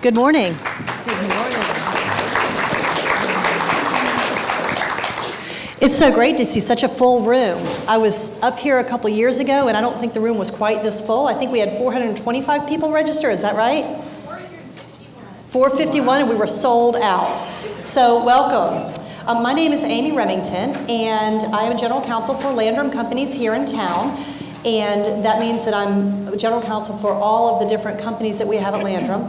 Good morning. Good morning. It's so great to see such a full room. I was up here a couple years ago, and I don't think the room was quite this full. I think we had 425 people register, is that right? 451, and we were sold out. So welcome. My name is Amy Remington, and I am General Counsel for Landrum Companies here in town. And that means that I'm General Counsel for all of the different companies that we have at Landrum.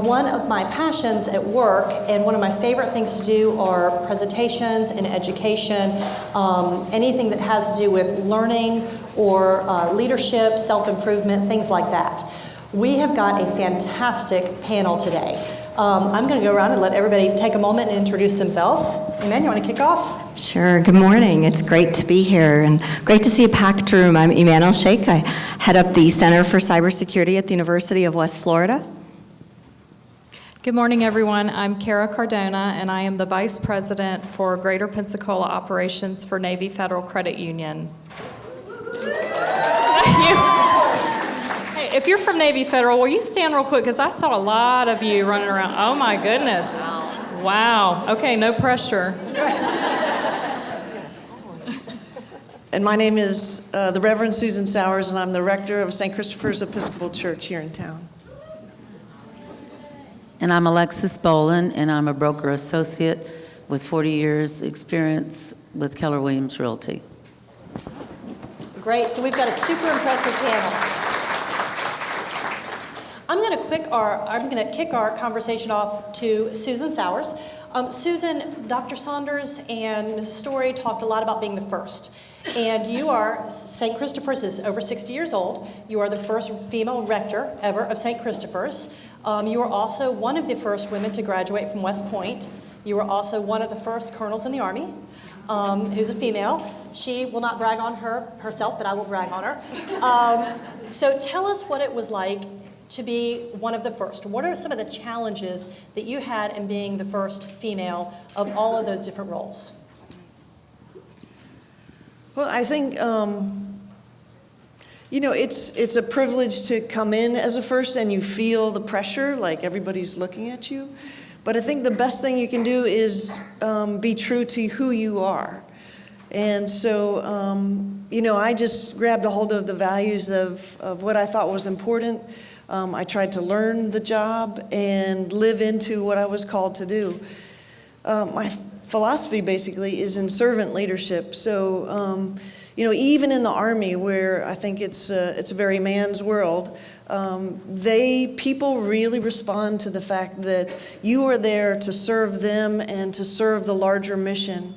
One of my passions at work, and one of my favorite things to do, are presentations and education, anything that has to do with learning or leadership, self-improvement, things like that. We have got a fantastic panel today. I'm going to go around and let everybody take a moment and introduce themselves. Iman, you want to kick off? Sure. Good morning. It's great to be here and great to see a packed room. I'm Iman El-Sheikh. I head up the Center for Cybersecurity at the University of West Florida. Good morning, everyone. I'm Kara Cardona, and I am the Vice President for Greater Pensacola Operations for Navy Federal Credit Union. Hey, if you're from Navy Federal, will you stand real quick? Because I saw a lot of you running around. Oh, my goodness. Wow. Okay, no pressure. And my name is the Reverend Susan Sowers, and I'm the rector of St. Christopher's Episcopal Church here in town. And I'm Alexis Boland, and I'm a broker associate with 40 years experience with Keller Williams Realty. Great. So we've got a super impressive panel. I'm going to kick our conversation off to Susan Sowers. Susan, Dr. Saunders and Mrs. Story talked a lot about being the first. And you are, St. Christopher's is over 60 years old. You are the first female rector ever of St. Christopher's. You are also one of the first women to graduate from West Point. You are also one of the first colonels in the Army, who's a female. She will not brag on herself, but I will brag on her. So tell us what it was like to be one of the first. What are some of the challenges that you had in being the first female of all of those different roles? Well, I think, it's a privilege to come in as a first and you feel the pressure, like everybody's looking at you. But I think the best thing you can do is be true to who you are. And so, I just grabbed a hold of the values of what I thought was important. I tried to learn the job and live into what I was called to do. My philosophy basically is in servant leadership. So, even in the Army, where I think it's a very man's world, people really respond to the fact that you are there to serve them and to serve the larger mission.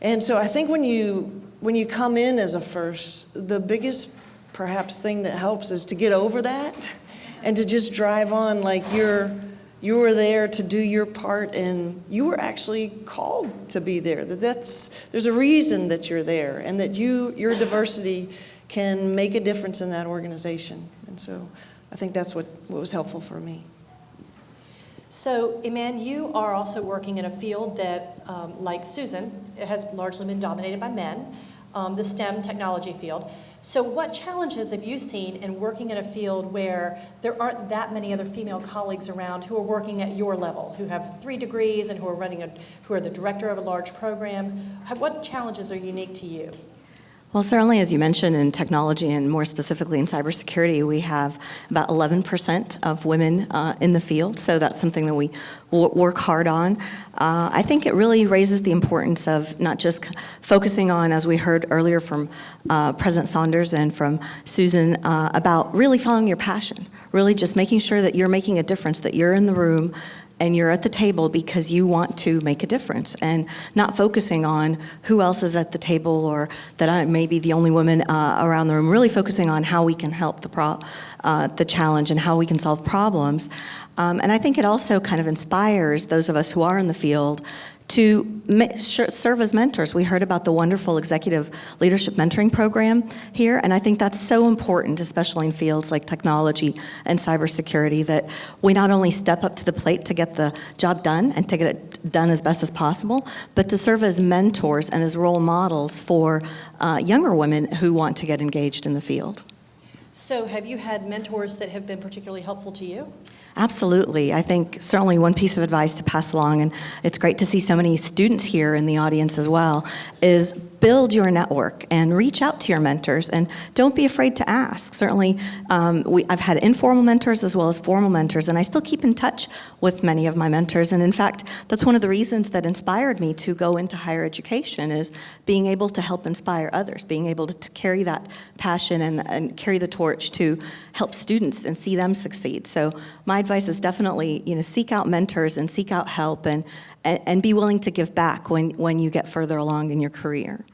And so I think when you come in as a first, the biggest perhaps thing that helps is to get over that and to just drive on like you were there to do your part, and you were actually called to be there. There's a reason that you're there, and that your diversity can make a difference in that organization. And so I think that's what was helpful for me. So, Iman, you are also working in a field that, like Susan, it has largely been dominated by men, the STEM technology field. So what challenges have you seen in working in a field where there aren't that many other female colleagues around who are working at your level, who have 3 degrees and who are the director of a large program? What challenges are unique to you? Well, certainly, as you mentioned, in technology and more specifically in cybersecurity, we have about 11% of women in the field, so that's something that we work hard on. I think it really raises the importance of not just focusing on, as we heard earlier from President Saunders and from Susan, about really following your passion, really just making sure that you're making a difference, that you're in the room and you're at the table because you want to make a difference, and not focusing on who else is at the table or that I may be the only woman around the room, really focusing on how we can help the challenge and how we can solve problems. And I think it also kind of inspires those of us who are in the field to serve as mentors. We heard about the wonderful executive leadership mentoring program here, and I think that's so important, especially in fields like technology and cybersecurity, that we not only step up to the plate to get the job done and to get it done as best as possible, but to serve as mentors and as role models for younger women who want to get engaged in the field. So have you had mentors that have been particularly helpful to you? Absolutely. I think certainly one piece of advice to pass along, and it's great to see so many students here in the audience as well, is build your network and reach out to your mentors, and don't be afraid to ask. Certainly, I've had informal mentors as well as formal mentors, and I still keep in touch with many of my mentors. And in fact, that's one of the reasons that inspired me to go into higher education, is being able to help inspire others, being able to carry that passion and carry the torch to help students and see them succeed. So my advice is definitely, seek out mentors and seek out help, and be willing to give back when you get further along in your career.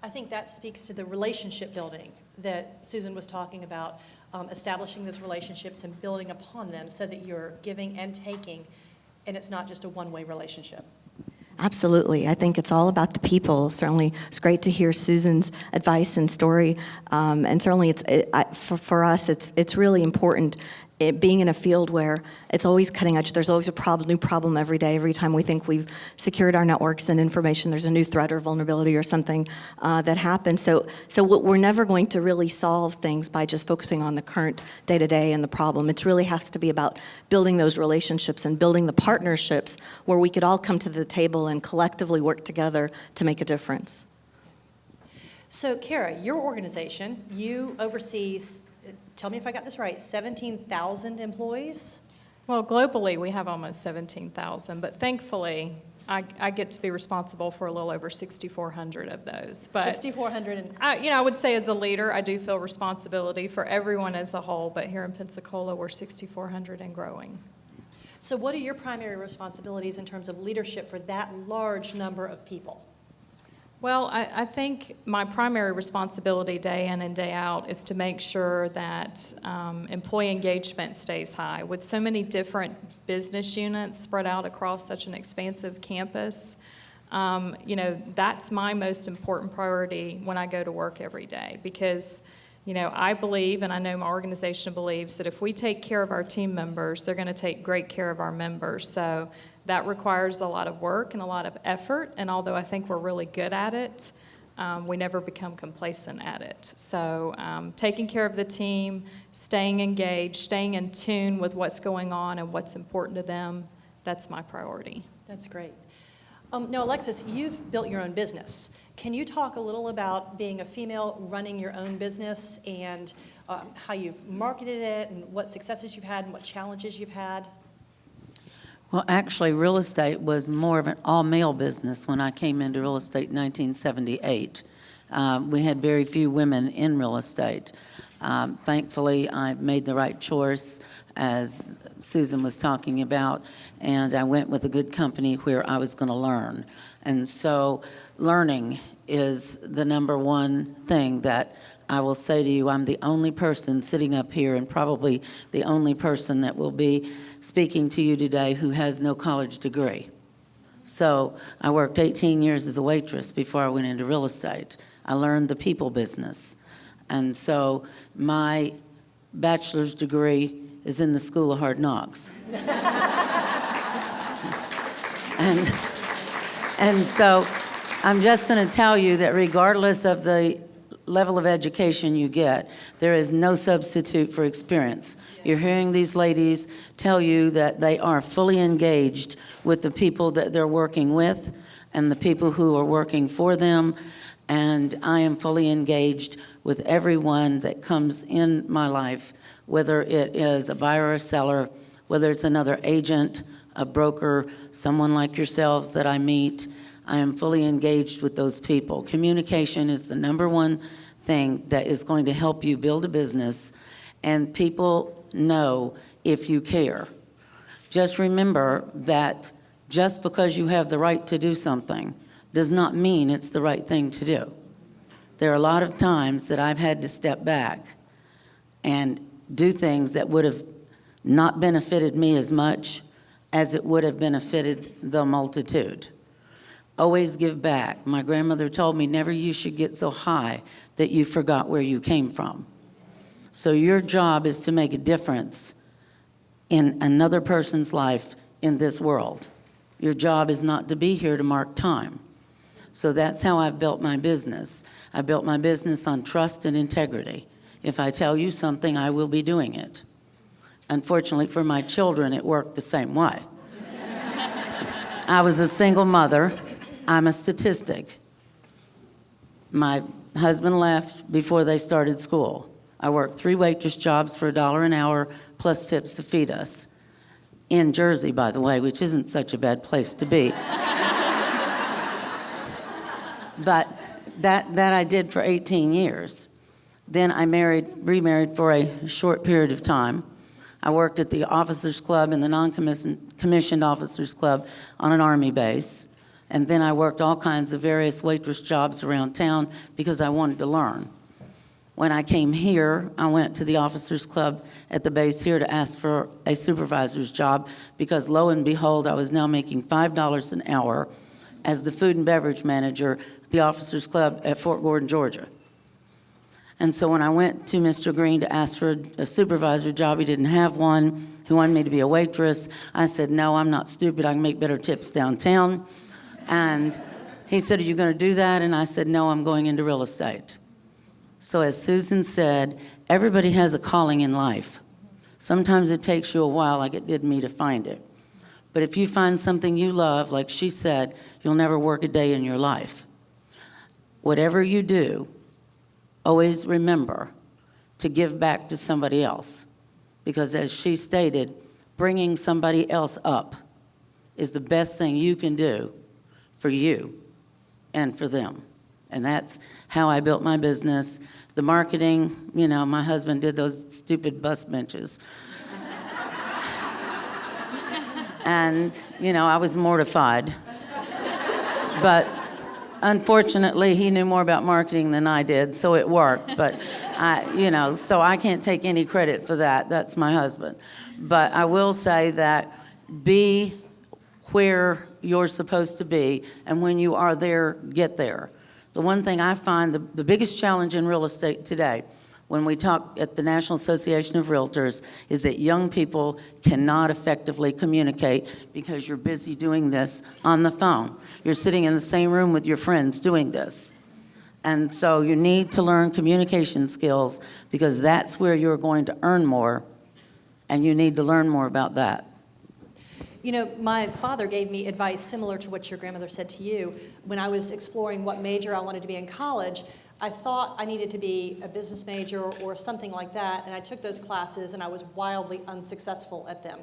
I think that speaks to the relationship building that Susan was talking about, establishing those relationships and building upon them so that you're giving and taking, and it's not just a one-way relationship. Absolutely. I think it's all about the people. Certainly, it's great to hear Susan's advice and story, and certainly for us, it's really important. Being in a field where it's always cutting edge, there's always a new problem every day. Every time we think we've secured our networks and information, there's a new threat or vulnerability or something that happens. So we're never going to really solve things by just focusing on the current day-to-day and the problem. It really has to be about building those relationships and building the partnerships where we could all come to the table and collectively work together to make a difference. So, Kara, your organization, you oversee, tell me if I got this right, 17,000 employees? Well, globally, we have almost 17,000, but thankfully, I get to be responsible for a little over 6,400 of those. But 6,400. I would say as a leader, I do feel responsibility for everyone as a whole, but here in Pensacola, we're 6,400 and growing. So what are your primary responsibilities in terms of leadership for that large number of people? Well, I think my primary responsibility day in and day out is to make sure that employee engagement stays high. With so many different business units spread out across such an expansive campus, that's my most important priority when I go to work every day, because I believe, and I know my organization believes, that if we take care of our team members, they're going to take great care of our members. So that requires a lot of work and a lot of effort, and although I think we're really good at it, we never become complacent at it. So taking care of the team, staying engaged, staying in tune with what's going on and what's important to them, that's my priority. That's great. Now, Alexis, you've built your own business. Can you talk a little about being a female running your own business and how you've marketed it and what successes you've had and what challenges you've had? Well, actually, real estate was more of an all-male business when I came into real estate in 1978. We had very few women in real estate. Thankfully, I made the right choice, as Susan was talking about, and I went with a good company where I was going to learn. And so learning is the number one thing that I will say to you. I'm the only person sitting up here, and probably the only person that will be speaking to you today who has no college degree. So I worked 18 years as a waitress before I went into real estate. I learned the people business. And so my bachelor's degree is in the School of Hard Knocks. And so I'm just going to tell you that regardless of the level of education you get, there is no substitute for experience. You're hearing these ladies tell you that they are fully engaged with the people that they're working with and the people who are working for them, and I am fully engaged with everyone that comes in my life, whether it is a buyer or a seller, whether it's another agent, a broker, someone like yourselves that I meet. I am fully engaged with those people. Communication is the number one thing that is going to help you build a business, and people know if you care. Just remember that just because you have the right to do something does not mean it's the right thing to do. There are a lot of times that I've had to step back and do things that would have not benefited me as much as it would have benefited the multitude. Always give back. My grandmother told me never you should get so high that you forgot where you came from. So your job is to make a difference in another person's life in this world. Your job is not to be here to mark time. So that's how I've built my business. I built my business on trust and integrity. If I tell you something, I will be doing it. Unfortunately for my children, it worked the same way. I was a single mother. I'm a statistic. My husband left before they started school. I worked 3 waitress jobs for $1 an hour plus tips to feed us. In Jersey, by the way, which isn't such a bad place to be. But that I did for 18 years. Then I remarried for a short period of time. I worked at the Officers Club and the non-commissioned Officers Club on an Army base. And then I worked all kinds of various waitress jobs around town because I wanted to learn. When I came here, I went to the Officers Club at the base here to ask for a supervisor's job because lo and behold, I was now making $5 an hour as the food and beverage manager at the Officers Club at Fort Gordon, Georgia. And so when I went to Mr. Green to ask for a supervisor job, he didn't have one. He wanted me to be a waitress. I said, no, I'm not stupid. I can make better tips downtown. And he said, are you going to do that? And I said, no, I'm going into real estate. So as Susan said, everybody has a calling in life. Sometimes it takes you a while, like it did me, to find it. But if you find something you love, like she said, you'll never work a day in your life. Whatever you do, always remember to give back to somebody else. Because as she stated, bringing somebody else up is the best thing you can do for you and for them. And that's how I built my business. The marketing, you know, my husband did those stupid bus benches. And, you know, I was mortified. But unfortunately, he knew more about marketing than I did, so it worked. But, so I can't take any credit for that. That's my husband. But I will say that be where you're supposed to be, and when you are there, get there. The one thing I find the biggest challenge in real estate today, when we talk at the National Association of Realtors, is that young people cannot effectively communicate because you're busy doing this on the phone. You're sitting in the same room with your friends doing this. And so you need to learn communication skills because that's where you're going to earn more, and you need to learn more about that. You know, my father gave me advice similar to what your grandmother said to you. When I was exploring what major I wanted to be in college, I thought I needed to be a business major or something like that, and I took those classes, and I was wildly unsuccessful at them.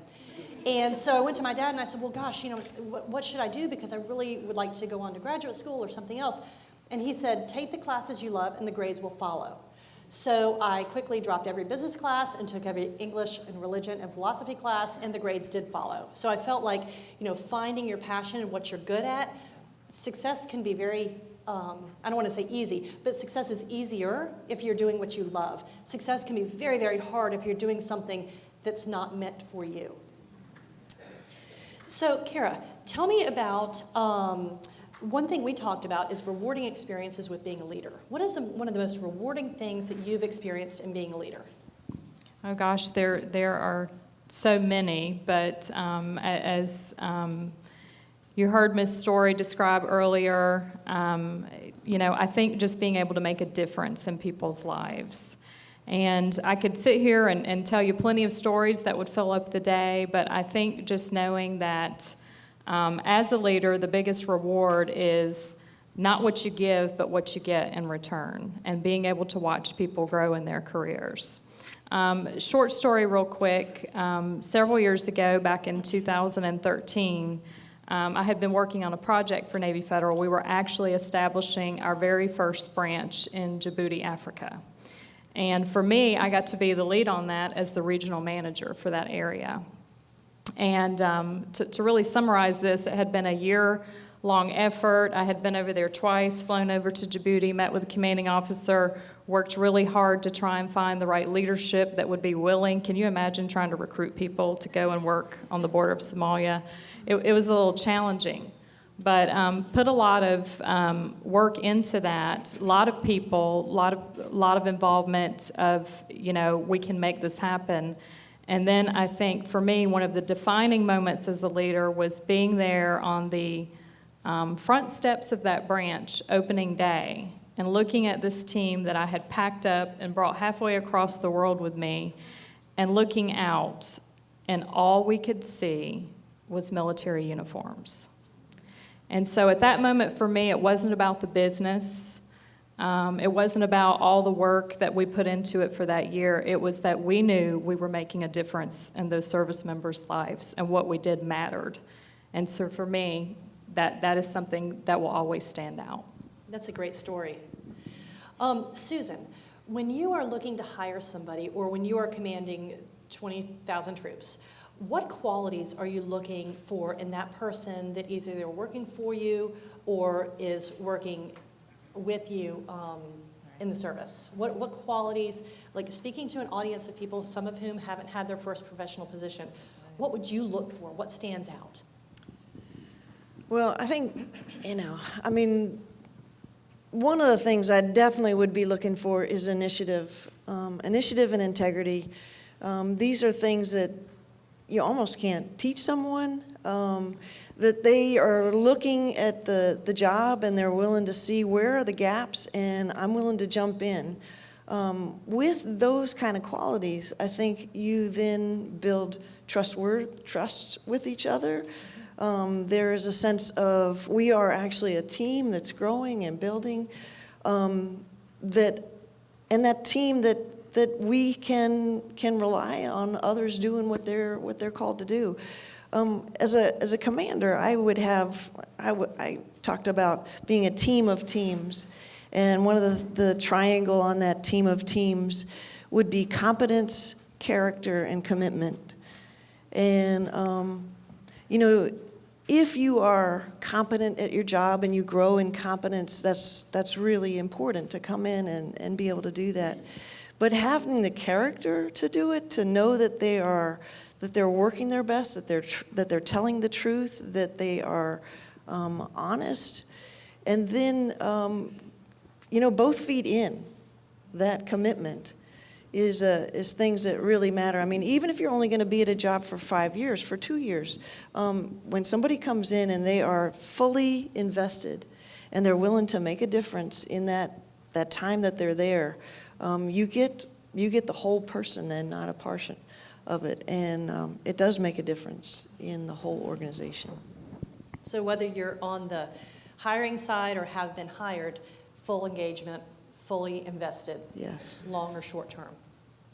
And so I went to my dad, and I said, well, gosh, you know, what should I do? Because I really would like to go on to graduate school or something else. And he said, take the classes you love, and the grades will follow. So I quickly dropped every business class and took every English and religion and philosophy class, and the grades did follow. So I felt like, you know, finding your passion and what you're good at, success can be very, I don't want to say easy, but success is easier if you're doing what you love. Success can be very, very hard if you're doing something that's not meant for you. So, Kara, tell me about, one thing we talked about is rewarding experiences with being a leader. What is one of the most rewarding things that you've experienced in being a leader? Oh gosh, there are so many, but as you heard Ms. Story describe earlier, I think just being able to make a difference in people's lives. And I could sit here and tell you plenty of stories that would fill up the day, but I think just knowing that as a leader, the biggest reward is not what you give, but what you get in return, and being able to watch people grow in their careers. Short story real quick. Several years ago, back in 2013, I had been working on a project for Navy Federal. We were actually establishing our very first branch in Djibouti, Africa. And for me, I got to be the lead on that as the regional manager for that area. And to really summarize this, it had been a year-long effort. I had been over there twice, flown over to Djibouti, met with the commanding officer, worked really hard to try and find the right leadership that would be willing. Can you imagine trying to recruit people to go and work on the border of Somalia? It was a little challenging, but put a lot of work into that. A lot of people, a lot of involvement of, we can make this happen. And then I think for me, one of the defining moments as a leader was being there on the front steps of that branch opening day and looking at this team that I had packed up and brought halfway across the world with me and looking out, and all we could see was military uniforms. And so at that moment for me, it wasn't about the business. It wasn't about all the work that we put into it for that year. It was that we knew we were making a difference in those service members' lives, and what we did mattered. And so for me, that is something that will always stand out. That's a great story. Susan, when you are looking to hire somebody, or when you are commanding 20,000 troops, what qualities are you looking for in that person that is either working for you or is working with you in the service? What qualities, like speaking to an audience of people, some of whom haven't had their first professional position, what would you look for? What stands out? Well, I think, one of the things I definitely would be looking for is initiative. Initiative and integrity. These are things that you almost can't teach someone, that they are looking at the job and they're willing to see where are the gaps, and I'm willing to jump in. With those kind of qualities, I think you then build trust with each other. There is a sense of we are actually a team that's growing and building, that team that we can rely on others doing what they're called to do. As a commander, I talked about being a team of teams, and one of the triangle on that team of teams would be competence, character, and commitment. And if you are competent at your job and you grow in competence, that's really important to come in and be able to do that. But having the character to do it, to know that they're working their best, that they're telling the truth, that they are honest, and then both feet in that commitment is things that really matter. I mean, even if you're only going to be at a job for 5 years, for 2 years, when somebody comes in and they are fully invested and they're willing to make a difference in that time that they're there, you get the whole person and not a portion of it, and it does make a difference in the whole organization. So whether you're on the hiring side or have been hired, full engagement, fully invested. Yes. Long or short term.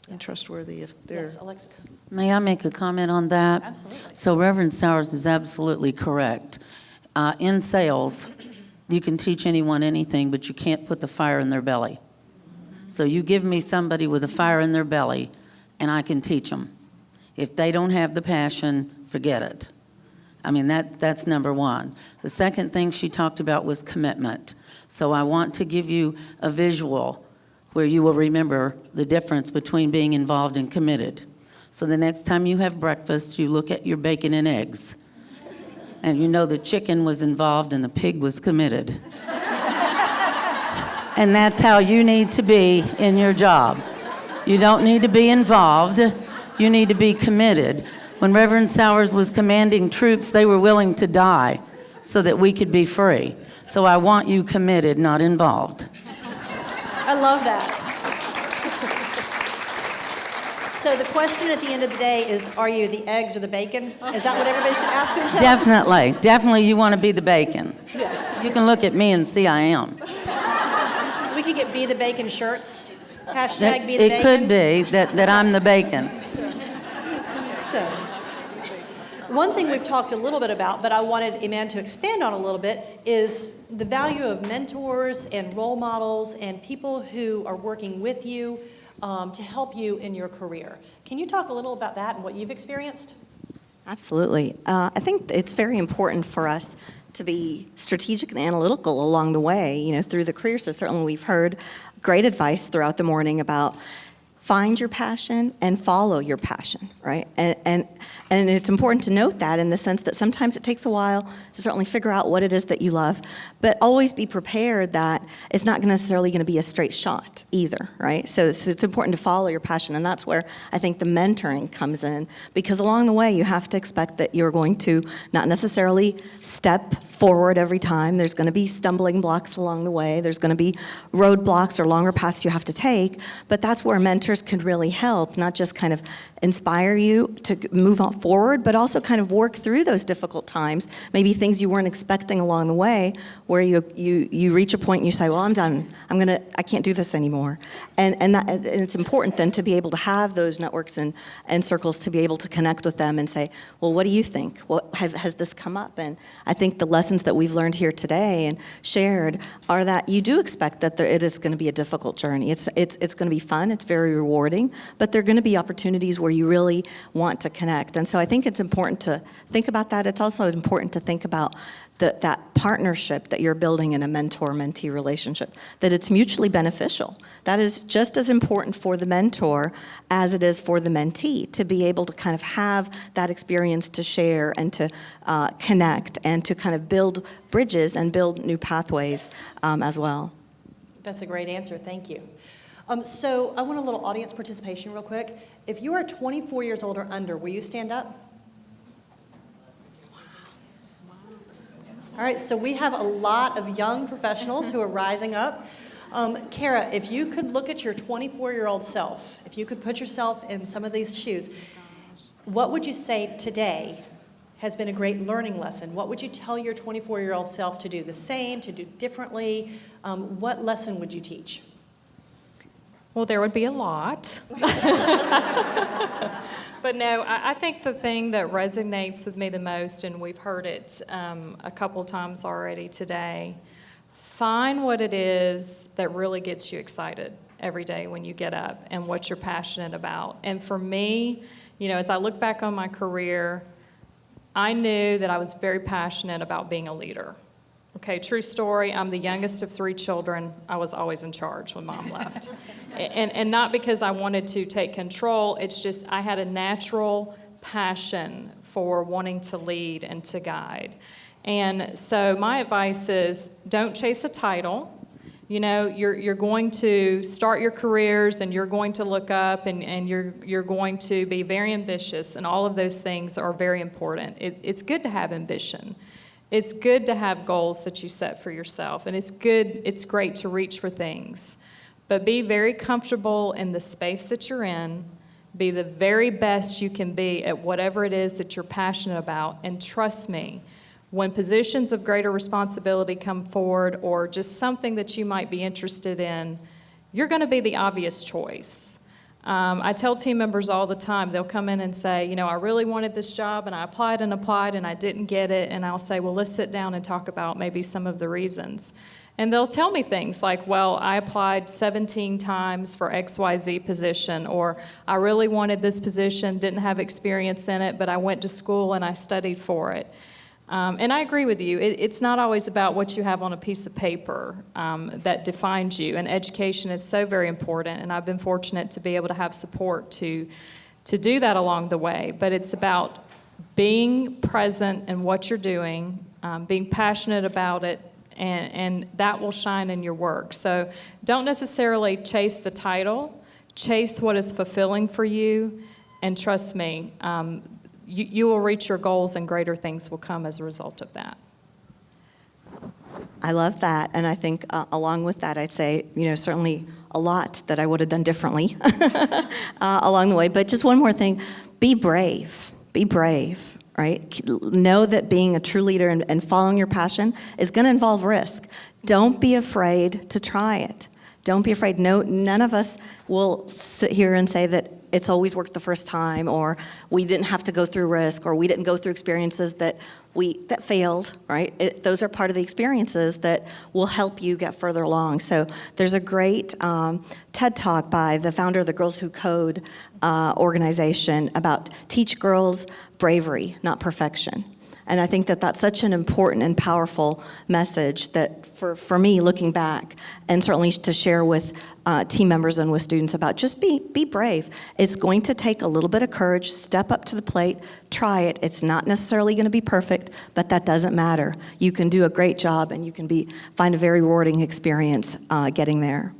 And trustworthy if they're... Yes, Alexis. May I make a comment on that? Absolutely. So Reverend Sowers is absolutely correct. In sales, you can teach anyone anything, but you can't put the fire in their belly. So you give me somebody with a fire in their belly, and I can teach them. If they don't have the passion, forget it. I mean, that's number one. The second thing she talked about was commitment. So I want to give you a visual where you will remember the difference between being involved and committed. So the next time you have breakfast, you look at your bacon and eggs, and you know the chicken was involved and the pig was committed. And that's how you need to be in your job. You don't need to be involved. You need to be committed. When Reverend Sowers was commanding troops, they were willing to die so that we could be free. So I want you committed, not involved. I love that. So the question at the end of the day is, are you the eggs or the bacon? Is that what everybody should ask themselves? Definitely you want to be the bacon. Yes. You can look at me and see I am. We could get Be the Bacon shirts. Hashtag Be the Bacon. It could be that I'm the bacon. So, one thing we've talked a little bit about, but I wanted Iman to expand on a little bit, is the value of mentors and role models and people who are working with you to help you in your career. Can you talk a little about that and what you've experienced? Absolutely. I think it's very important for us to be strategic and analytical along the way, through the career. So certainly we've heard great advice throughout the morning about find your passion and follow your passion, right? And it's important to note that in the sense that sometimes it takes a while to certainly figure out what it is that you love, but always be prepared that it's not necessarily going to be a straight shot either, right? So it's important to follow your passion, and that's where I think the mentoring comes in, because along the way you have to expect that you're going to not necessarily step forward every time. There's going to be stumbling blocks along the way. There's going to be roadblocks or longer paths you have to take, but that's where mentors mentors can really help, not just kind of inspire you to move on forward, but also kind of work through those difficult times, maybe things you weren't expecting along the way, where you reach a point and you say, well, I'm done. I can't do this anymore. And it's important then to be able to have those networks and circles to be able to connect with them and say, well, what do you think? Has this come up? And I think the lessons that we've learned here today and shared are that you do expect that it is going to be a difficult journey. It's going to be fun. It's very rewarding, but there are going to be opportunities where you really want to connect. And so I think it's important to think about that. It's also important to think about that partnership that you're building in a mentor-mentee relationship, that it's mutually beneficial. That is just as important for the mentor as it is for the mentee, to be able to kind of have that experience to share and to connect and to kind of build bridges and build new pathways as well. That's a great answer. Thank you. So I want a little audience participation real quick. If you are 24 years old or under, will you stand up? All right, so we have a lot of young professionals who are rising up. Kara, if you could look at your 24-year-old self, if you could put yourself in some of these shoes, what would you say today has been a great learning lesson? What would you tell your 24-year-old self to do the same, to do differently? What lesson would you teach? Well, there would be a lot. But no, I think the thing that resonates with me the most, and we've heard it a couple times already today, find what it is that really gets you excited every day when you get up and what you're passionate about. And for me, as I look back on my career, I knew that I was very passionate about being a leader. Okay, true story, I'm the youngest of 3 children. I was always in charge when Mom left. And not because I wanted to take control, it's just I had a natural passion for wanting to lead and to guide. And so my advice is, don't chase a title. You're going to start your careers and you're going to look up and you're going to be very ambitious, and all of those things are very important. It's good to have ambition. It's good to have goals that you set for yourself, and it's great to reach for things. But be very comfortable in the space that you're in. Be the very best you can be at whatever it is that you're passionate about, and trust me, when positions of greater responsibility come forward or just something that you might be interested in, you're going to be the obvious choice. I tell team members all the time, they'll come in and say, I really wanted this job and I applied and I didn't get it. And I'll say, well, let's sit down and talk about maybe some of the reasons. And they'll tell me things like, well, I applied 17 times for XYZ position, or I really wanted this position, didn't have experience in it, but I went to school and I studied for it. And I agree with you. It's not always about what you have on a piece of paper that defines you. And education is so very important. And I've been fortunate to be able to have support to do that along the way. But it's about being present in what you're doing, being passionate about it, and that will shine in your work. So don't necessarily chase the title. Chase what is fulfilling for you. And trust me, you will reach your goals and greater things will come as a result of that. I love that. And I think along with that, I'd say, certainly a lot that I would have done differently along the way. But just one more thing, be brave. Be brave, right? Know that being a true leader and following your passion is going to involve risk. Don't be afraid to try it. Don't be afraid. No, none of us will sit here and say that it's always worked the first time, or we didn't have to go through risk, or we didn't go through experiences that failed, right? Those are part of the experiences that will help you get further along. So there's a great TED Talk by the founder of the Girls Who Code organization about teach girls bravery, not perfection. And I think that that's such an important and powerful message that for me, looking back, and certainly to share with team members and with students about just be brave. It's going to take a little bit of courage, step up to the plate, try it. It's not necessarily going to be perfect, but that doesn't matter. You can do a great job and you can find a very rewarding experience getting there.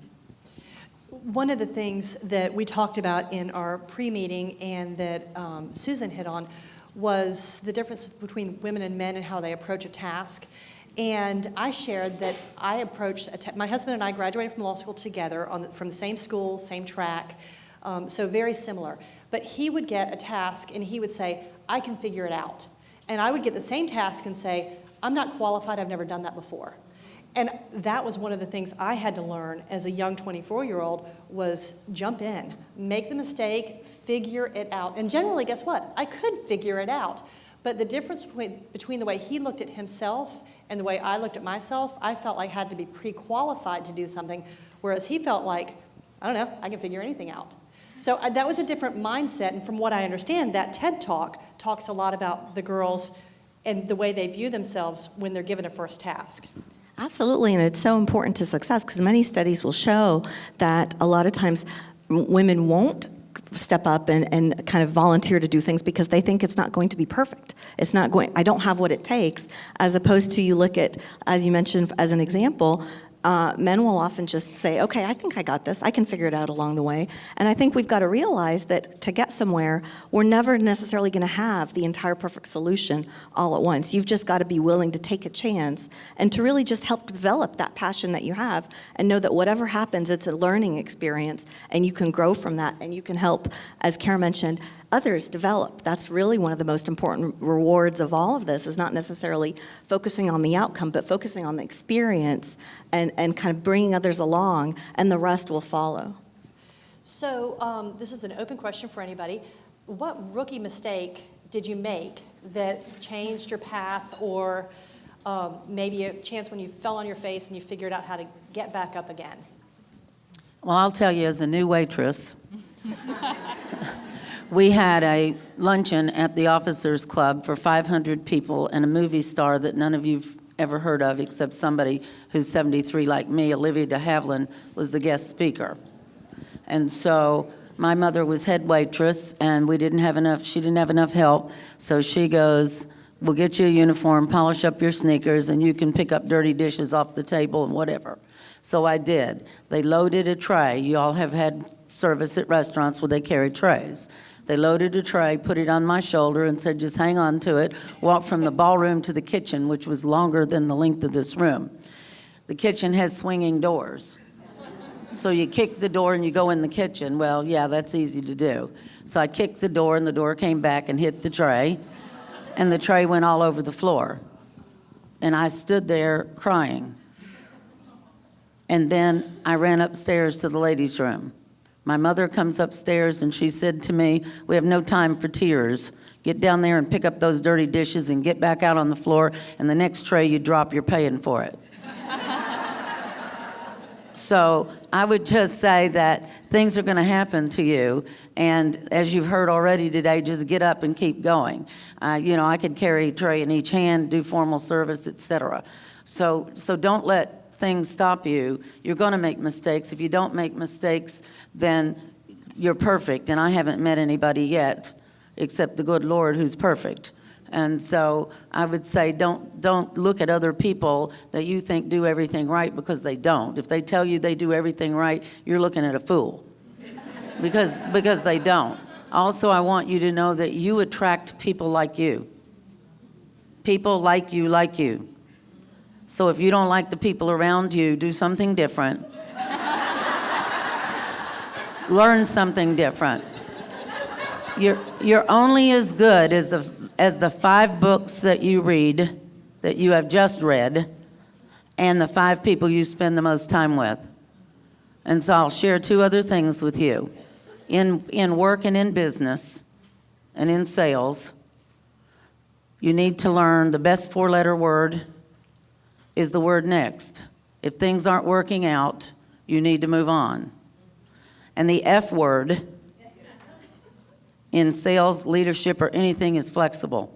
One of the things that we talked about in our pre-meeting and that Susan hit on was the difference between women and men and how they approach a task. And I shared that I approached, my husband and I graduated from law school together from the same school, same track. So very similar. But he would get a task and he would say, I can figure it out. And I would get the same task and say, I'm not qualified, I've never done that before. And that was one of the things I had to learn as a young 24-year-old was jump in, make the mistake, figure it out. And generally, guess what? I could figure it out. But the difference between the way he looked at himself and the way I looked at myself, I felt like I had to be pre-qualified to do something, whereas he felt like, I don't know, I can figure anything out. So that was a different mindset, and from what I understand, that TED Talk talks a lot about the girls and the way they view themselves when they're given a first task. Absolutely, and it's so important to success because many studies will show that a lot of times women won't step up and kind of volunteer to do things because they think it's not going to be perfect. It's not going, I don't have what it takes, as opposed to you look at, as you mentioned as an example, men will often just say, okay, I think I got this. I can figure it out along the way. And I think we've got to realize that to get somewhere, we're never necessarily going to have the entire perfect solution all at once. You've just got to be willing to take a chance and to really just help develop that passion that you have and know that whatever happens, it's a learning experience and you can grow from that and you can help, as Kara mentioned, others develop. That's really one of the most important rewards of all of this, is not necessarily focusing on the outcome, but focusing on the experience and kind of bringing others along, and the rest will follow. So this is an open question for anybody. What rookie mistake did you make that changed your path, or maybe a chance when you fell on your face and you figured out how to get back up again? Well, I'll tell you, as a new waitress, we had a luncheon at the Officers Club for 500 people, and a movie star that none of you've ever heard of except somebody who's 73 like me, Olivia de Havilland, was the guest speaker. And so my mother was head waitress, and she didn't have enough help, so she goes, we'll get you a uniform, polish up your sneakers, and you can pick up dirty dishes off the table and whatever. So I did. They loaded a tray. You all have had service at restaurants where they carry trays. They loaded a tray, put it on my shoulder, and said, just hang on to it. Walked from the ballroom to the kitchen, which was longer than the length of this room. The kitchen has swinging doors. So you kick the door and you go in the kitchen. Well, yeah, that's easy to do. So I kicked the door, and the door came back and hit the tray, and the tray went all over the floor. And I stood there crying. And then I ran upstairs to the ladies' room. My mother comes upstairs and she said to me, we have no time for tears. Get down there and pick up those dirty dishes and get back out on the floor, and the next tray you drop, you're paying for it. So I would just say that things are going to happen to you, and as you've heard already today, just get up and keep going. I could carry a tray in each hand, do formal service, etc. So don't let things stop you. You're going to make mistakes. If you don't make mistakes, then you're perfect. And I haven't met anybody yet, except the good Lord, who's perfect. And so I would say don't look at other people that you think do everything right, because they don't. If they tell you they do everything right, you're looking at a fool, because they don't. Also, I want you to know that you attract people like you. People like you like you. So if you don't like the people around you, do something different. Learn something different. You're only as good as the 5 books that you read, that you have just read, and the 5 people you spend the most time with. And so I'll share 2 other things with you. In work and in business and in sales, you need to learn the best 4-letter word is the word next. If things aren't working out, you need to move on. And the F word in sales, leadership, or anything is flexible,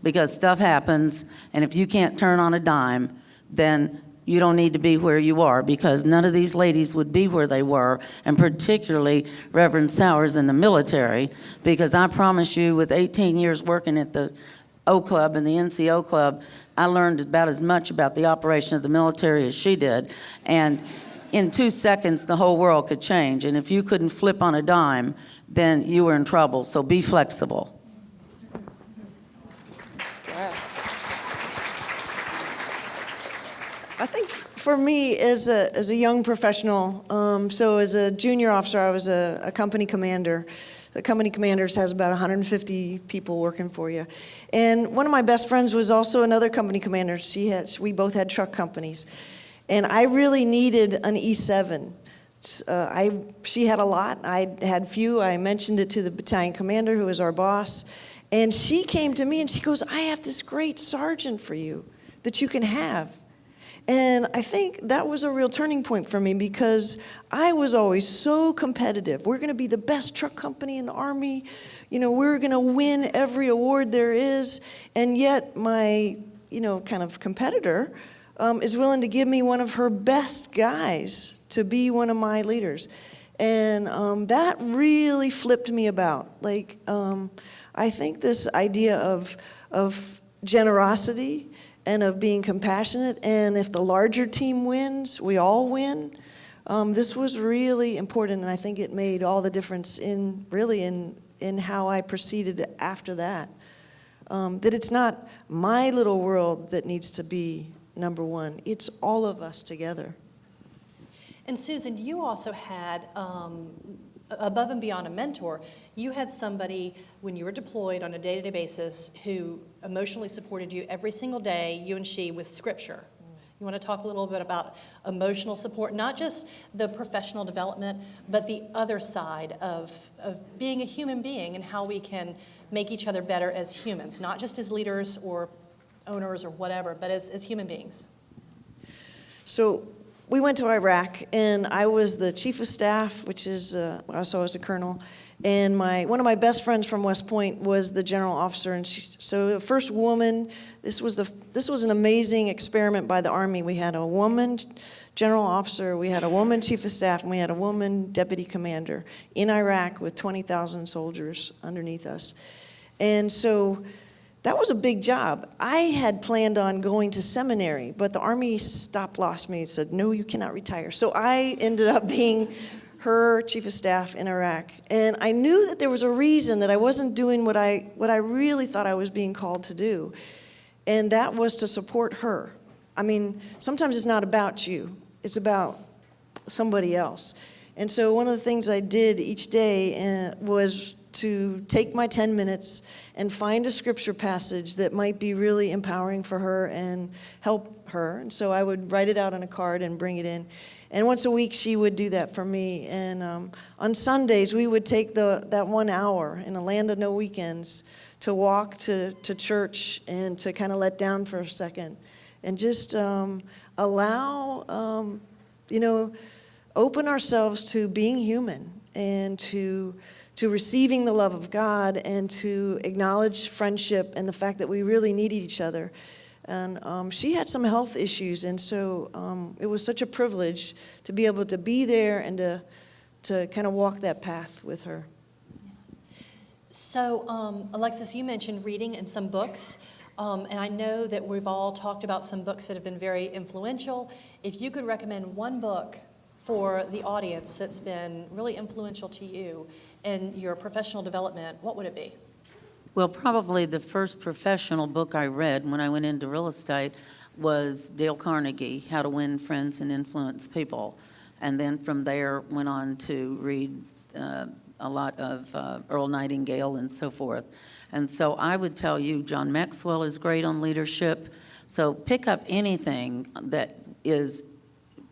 because stuff happens, and if you can't turn on a dime, then you don't need to be where you are, because none of these ladies would be where they were, and particularly Reverend Sowers in the military, because I promise you, with 18 years working at the O Club and the NCO Club, I learned about as much about the operation of the military as she did. And in 2 seconds, the whole world could change. And if you couldn't flip on a dime, then you were in trouble. So be flexible. I think for me, as a young professional, so as a junior officer, I was a company commander. The company commanders has about 150 people working for you. And one of my best friends was also another company commander. We both had truck companies. And I really needed an E7. She had a lot. I had few. I mentioned it to the battalion commander, who was our boss. And she came to me and she goes, I have this great sergeant for you that you can have. And I think that was a real turning point for me because I was always so competitive. We're going to be the best truck company in the Army. You know, we're going to win every award there is. And yet my, kind of competitor is willing to give me one of her best guys to be one of my leaders. And that really flipped me about. I think this idea of generosity and of being compassionate, and if the larger team wins, we all win. This was really important, and I think it made all the difference in how I proceeded after that. That it's not my little world that needs to be number one. It's all of us together. And Susan, you also had, above and beyond a mentor, you had somebody when you were deployed on a day-to-day basis who emotionally supported you every single day, you and she, with scripture. You want to talk a little bit about emotional support, not just the professional development, but the other side of being a human being and how we can make each other better as humans, not just as leaders or owners or whatever, but as human beings. So we went to Iraq, and I was the chief of staff, which is also as a colonel, and one of my best friends from West Point was the general officer, and so the first woman. This was an amazing experiment by the Army. We had a woman general officer, we had a woman chief of staff, and we had a woman deputy commander in Iraq with 20,000 soldiers underneath us, and so. That was a big job. I had planned on going to seminary, but the Army lost me and said, no, you cannot retire. So I ended up being her chief of staff in Iraq. And I knew that there was a reason that I wasn't doing what I really thought I was being called to do. And that was to support her. I mean, sometimes it's not about you. It's about somebody else. And so one of the things I did each day was to take my 10 minutes and find a scripture passage that might be really empowering for her and help her. And so I would write it out on a card and bring it in. And once a week, she would do that for me. And on Sundays, we would take that 1 hour in a land of no weekends to walk to church and to kind of let down for a second and just allow, open ourselves to being human and to receiving the love of God and to acknowledge friendship and the fact that we really needed each other. And she had some health issues, and so it was such a privilege to be able to be there and to kind of walk that path with her. So, Alexis, you mentioned reading in some books, and I know that we've all talked about some books that have been very influential. If you could recommend one book for the audience that's been really influential to you in your professional development, what would it be? Well, probably the first professional book I read when I went into real estate was Dale Carnegie, How to Win Friends and Influence People. And then from there went on to read a lot of Earl Nightingale and so forth. And so I would tell you, John Maxwell is great on leadership. So pick up anything that is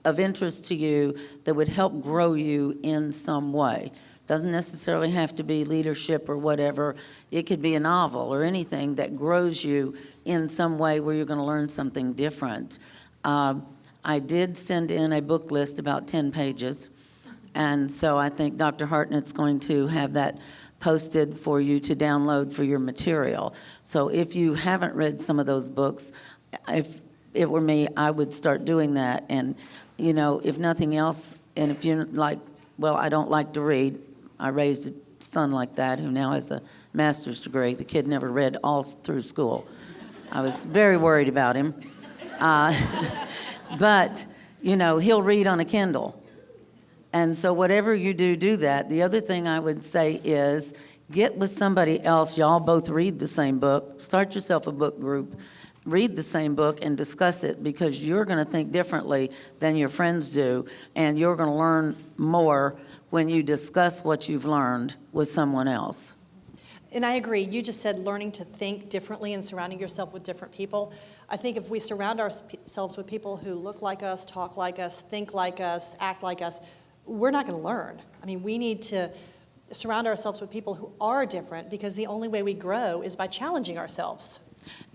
of interest to you that would help grow you in some way. Doesn't necessarily have to be leadership or whatever. It could be a novel or anything that grows you in some way where you're going to learn something different. I did send in a book list about 10 pages, and so I think Dr. Hartnett's going to have that posted for you to download for your material. So if you haven't read some of those books, if it were me, I would start doing that. And if nothing else, and if you're like, well, I don't like to read. I raised a son like that who now has a master's degree. The kid never read all through school. I was very worried about him. But, he'll read on a Kindle. And so whatever you do that. The other thing I would say is get with somebody else. Y'all both read the same book. Start yourself a book group read the same book and discuss it, because you're going to think differently than your friends do, and you're going to learn more when you discuss what you've learned with someone else. And I agree. You just said learning to think differently and surrounding yourself with different people. I think if we surround ourselves with people who look like us, talk like us, think like us, act like us, we're not going to learn. I mean, we need to surround ourselves with people who are different, because the only way we grow is by challenging ourselves.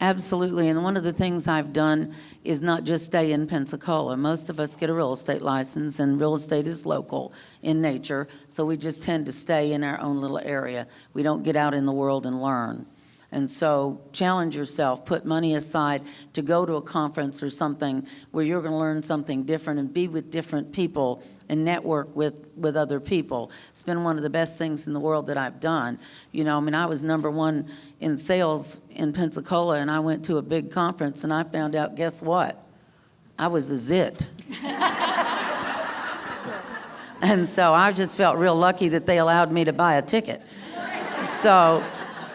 Absolutely, and one of the things I've done is not just stay in Pensacola. Most of us get a real estate license, and real estate is local in nature, so we just tend to stay in our own little area. We don't get out in the world and learn. And so challenge yourself, put money aside to go to a conference or something where you're going to learn something different and be with different people and network with other people. It's been one of the best things in the world that I've done. You know, I mean, I was #1 in sales in Pensacola, and I went to a big conference, and I found out, guess what? I was a zit. And so I just felt real lucky that they allowed me to buy a ticket.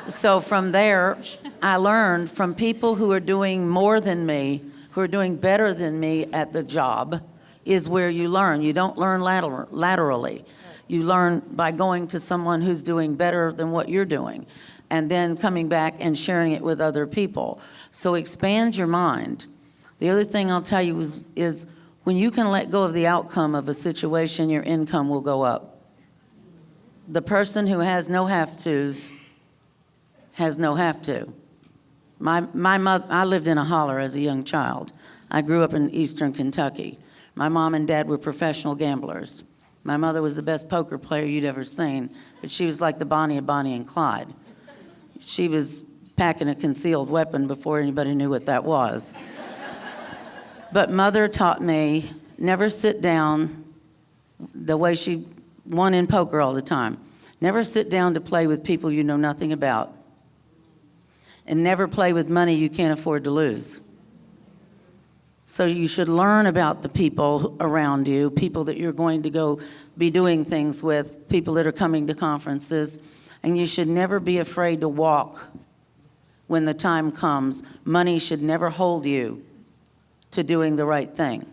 So from there, I learned from people who are doing more than me, who are doing better than me at the job, is where you learn. You don't learn laterally. You learn by going to someone who's doing better than what you're doing, and then coming back and sharing it with other people. So expand your mind. The other thing I'll tell you is when you can let go of the outcome of a situation, your income will go up. The person who has no have-tos has no have-to. My mother, I lived in a holler as a young child. I grew up in eastern Kentucky. My mom and dad were professional gamblers. My mother was the best poker player you'd ever seen, but she was like the Bonnie of Bonnie and Clyde. She was packing a concealed weapon before anybody knew what that was. But mother taught me never sit down the way she won in poker all the time. Never sit down to play with people you know nothing about. And never play with money you can't afford to lose. So you should learn about the people around you, people that you're going to go be doing things with, people that are coming to conferences, and you should never be afraid to walk when the time comes. Money should never hold you to doing the right thing.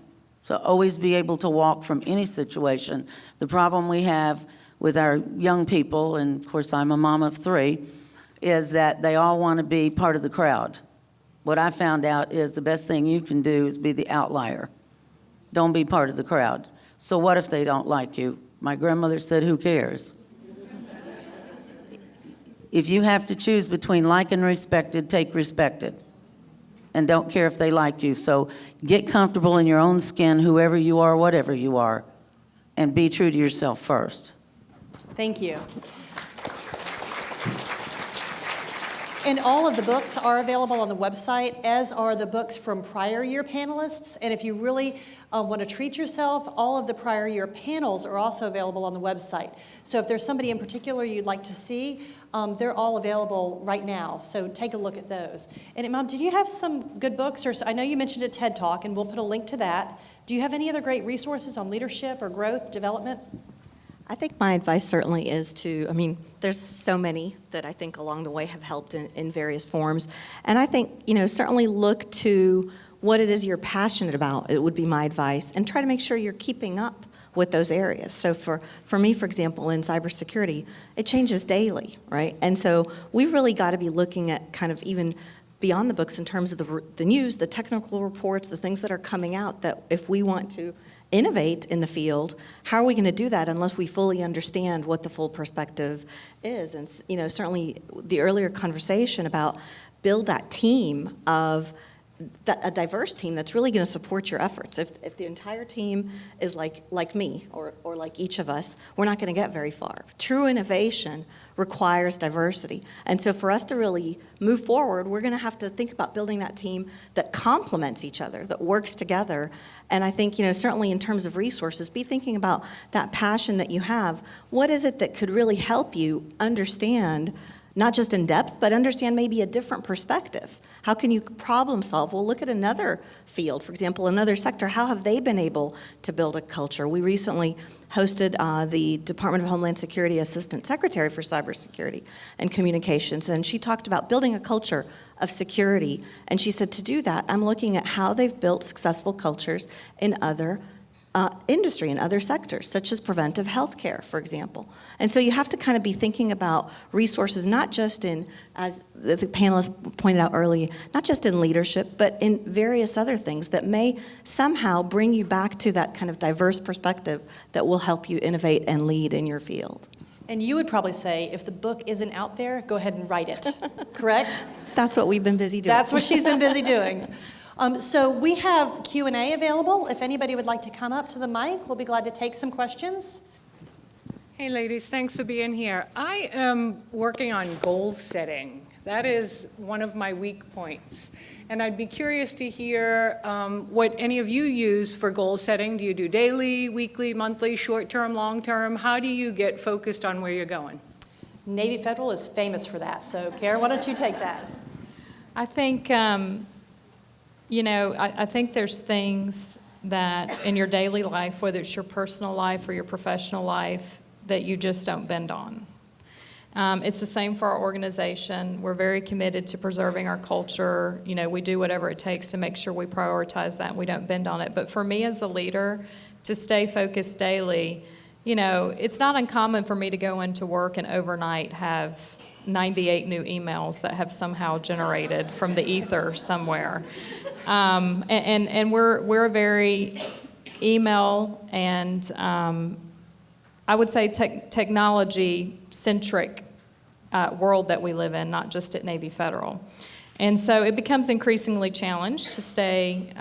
So always be able to walk from any situation. The problem we have with our young people, and of course I'm a mom of 3, is that they all want to be part of the crowd. What I found out is the best thing you can do is be the outlier. Don't be part of the crowd. So what if they don't like you? My grandmother said, who cares? If you have to choose between like and respected, take respected. And don't care if they like you. So get comfortable in your own skin, whoever you are, whatever you are, and be true to yourself first. Thank you. And all of the books are available on the website, as are the books from prior year panelists. And if you really want to treat yourself, all of the prior year panels are also available on the website. So if there's somebody in particular you'd like to see, they're all available right now. So take a look at those. And Mom, did you have some good books? Or I know you mentioned a TED Talk, and we'll put a link to that. Do you have any other great resources on leadership or growth, development? I think my advice certainly is to, I mean, there's so many that I think along the way have helped in various forms. And I think, certainly look to what it is you're passionate about. It would be my advice. And try to make sure you're keeping up with those areas. So for me, for example, in cybersecurity, it changes daily, right? And so we've really got to be looking at kind of even beyond the books in terms of the news, the technical reports, the things that are coming out, that if we want to innovate in the field, how are we going to do that unless we fully understand what the full perspective is? And certainly the earlier conversation about build that team of a diverse team that's really going to support your efforts. If the entire team is like me or like each of us, we're not going to get very far. True innovation requires diversity. And so for us to really move forward, we're going to have to think about building that team that complements each other, that works together. And I think, certainly in terms of resources, be thinking about that passion that you have. What is it that could really help you understand, not just in depth, but understand maybe a different perspective? How can you problem solve? Well, look at another field, for example, another sector. How have they been able to build a culture? We recently hosted the Department of Homeland Security Assistant Secretary for Cybersecurity and Communications, and she talked about building a culture of security. And she said, to do that, I'm looking at how they've built successful cultures in other industry in other sectors, such as preventive health care, for example. And so you have to kind of be thinking about resources, not just in, as the panelists pointed out earlier, not just in leadership, but in various other things that may somehow bring you back to that kind of diverse perspective that will help you innovate and lead in your field. And you would probably say, if the book isn't out there, go ahead and write it, correct? That's what we've been busy doing. That's what she's been busy doing. So we have Q&A available. If anybody would like to come up to the mic, we'll be glad to take some questions. Hey, ladies, thanks for being here. I am working on goal setting. That is one of my weak points. And I'd be curious to hear what any of you use for goal setting. Do you do daily, weekly, monthly, short-term, long-term? How do you get focused on where you're going? Navy Federal is famous for that. So, Karen, why don't you take that? I think, I think there's things that in your daily life, whether it's your personal life or your professional life, that you just don't bend on. It's the same for our organization. We're very committed to preserving our culture. We do whatever it takes to make sure we prioritize that and we don't bend on it. But for me as a leader, to stay focused daily, it's not uncommon for me to go into work and overnight have 98 new emails that have somehow generated from the ether somewhere. And we're a very email and I would say technology-centric world that we live in, not just at Navy Federal. And so it becomes increasingly challenged to stay,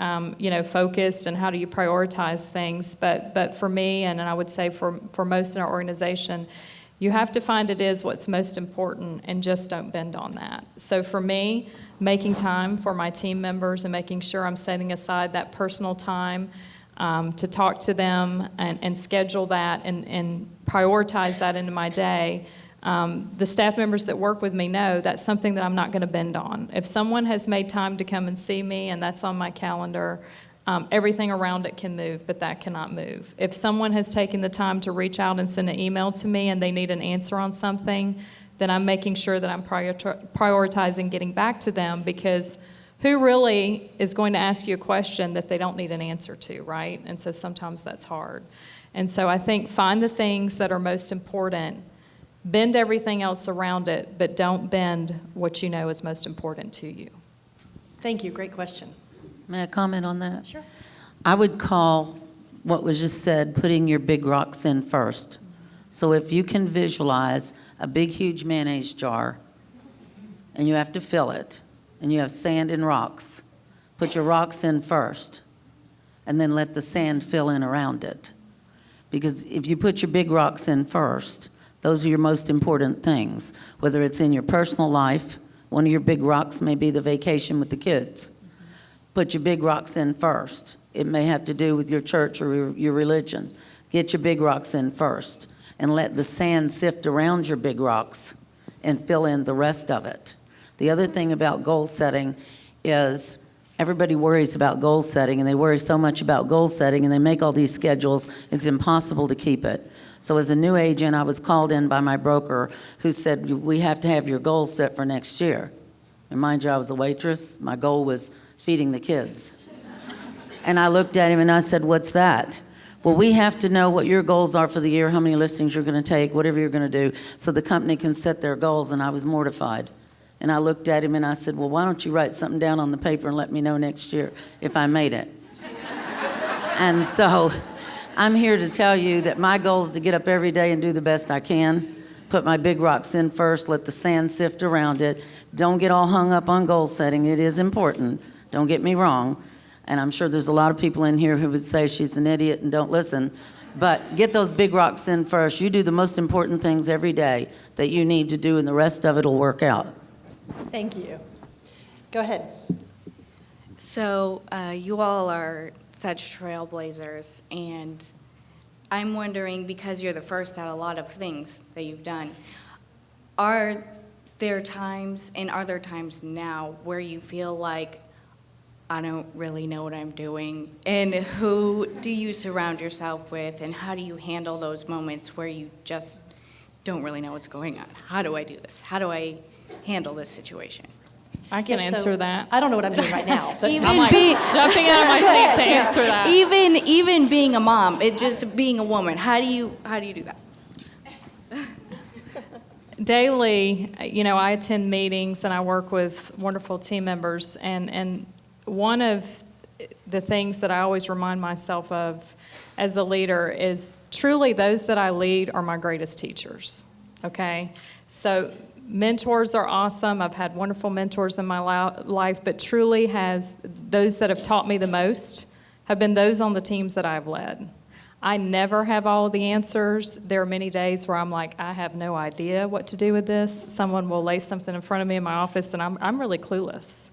focused, and how do you prioritize things. But for me, and I would say for most in our organization, you have to find it is what's most important and just don't bend on that. So for me, making time for my team members and making sure I'm setting aside that personal time to talk to them and schedule that and prioritize that into my day. The staff members that work with me know that's something that I'm not going to bend on. If someone has made time to come and see me and that's on my calendar, everything around it can move, but that cannot move. If someone has taken the time to reach out and send an email to me and they need an answer on something, then I'm making sure that I'm prioritizing getting back to them, because who really is going to ask you a question that they don't need an answer to, right? And so sometimes that's hard. And so I think find the things that are most important, bend everything else around it, but don't bend what you know is most important to you. Thank you. Great question. May I comment on that? Sure. I would call what was just said putting your big rocks in first. So if you can visualize a big, huge mayonnaise jar and you have to fill it and you have sand and rocks, put your rocks in first and then let the sand fill in around it. Because if you put your big rocks in first, those are your most important things. Whether it's in your personal life, one of your big rocks may be the vacation with the kids. Put your big rocks in first. It may have to do with your church or your religion. Get your big rocks in first and let the sand sift around your big rocks and fill in the rest of it. The other thing about goal setting is everybody worries about goal setting, and they worry so much about goal setting, and they make all these schedules, it's impossible to keep it. So as a new agent, I was called in by my broker who said, we have to have your goals set for next year. And mind you, I was a waitress. My goal was feeding the kids. And I looked at him and I said, what's that? Well, we have to know what your goals are for the year, how many listings you're going to take, whatever you're going to do, so the company can set their goals. And I was mortified. And I looked at him and I said, well, why don't you write something down on the paper and let me know next year if I made it? And so I'm here to tell you that my goal is to get up every day and do the best I can, put my big rocks in first, let the sand sift around it. Don't get all hung up on goal setting. It is important. Don't get me wrong. And I'm sure there's a lot of people in here who would say she's an idiot and don't listen. But get those big rocks in first. You do the most important things every day that you need to do, and the rest of it will work out. Thank you. Go ahead. So you all are such trailblazers, and I'm wondering, because you're the first at a lot of things that you've done, are there times, and are there times now, where you feel like I don't really know what I'm doing? And who do you surround yourself with, and how do you handle those moments where you just don't really know what's going on? How do I do this? How do I handle this situation? I can Yes, so answer that. I don't know what I'm doing right now, but Even I'm like being- jumping out of my seat to answer that. Even being a mom, it just being a woman, how do you do that? Daily, I attend meetings and I work with wonderful team members, and one of the things that I always remind myself of as a leader is truly those that I lead are my greatest teachers, okay? So mentors are awesome. I've had wonderful mentors in my life, but truly those that have taught me the most have been those on the teams that I've led. I never have all of the answers. There are many days where I'm like, I have no idea what to do with this. Someone will lay something in front of me in my office, and I'm really clueless.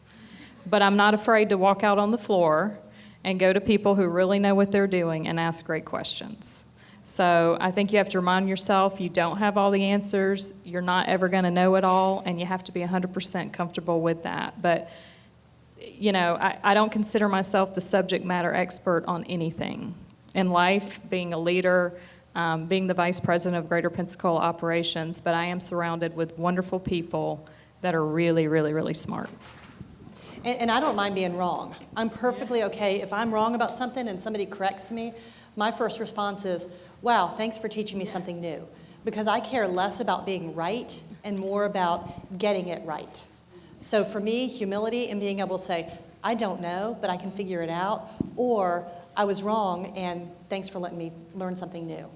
But I'm not afraid to walk out on the floor and go to people who really know what they're doing and ask great questions. So I think you have to remind yourself you don't have all the answers, you're not ever going to know it all, and you have to be 100% comfortable with that. But, I don't consider myself the subject matter expert on anything. In life, being a leader, being the vice president of Greater Pensacola Operations, but I am surrounded with wonderful people that are really, really, really smart. And I don't mind being wrong. I'm perfectly okay. If I'm wrong about something and somebody corrects me, my first response is, wow, thanks for teaching me something new. Because I care less about being right and more about getting it right. So for me, humility and being able to say, I don't know, but I can figure it out, or I was wrong and thanks for letting me learn something new.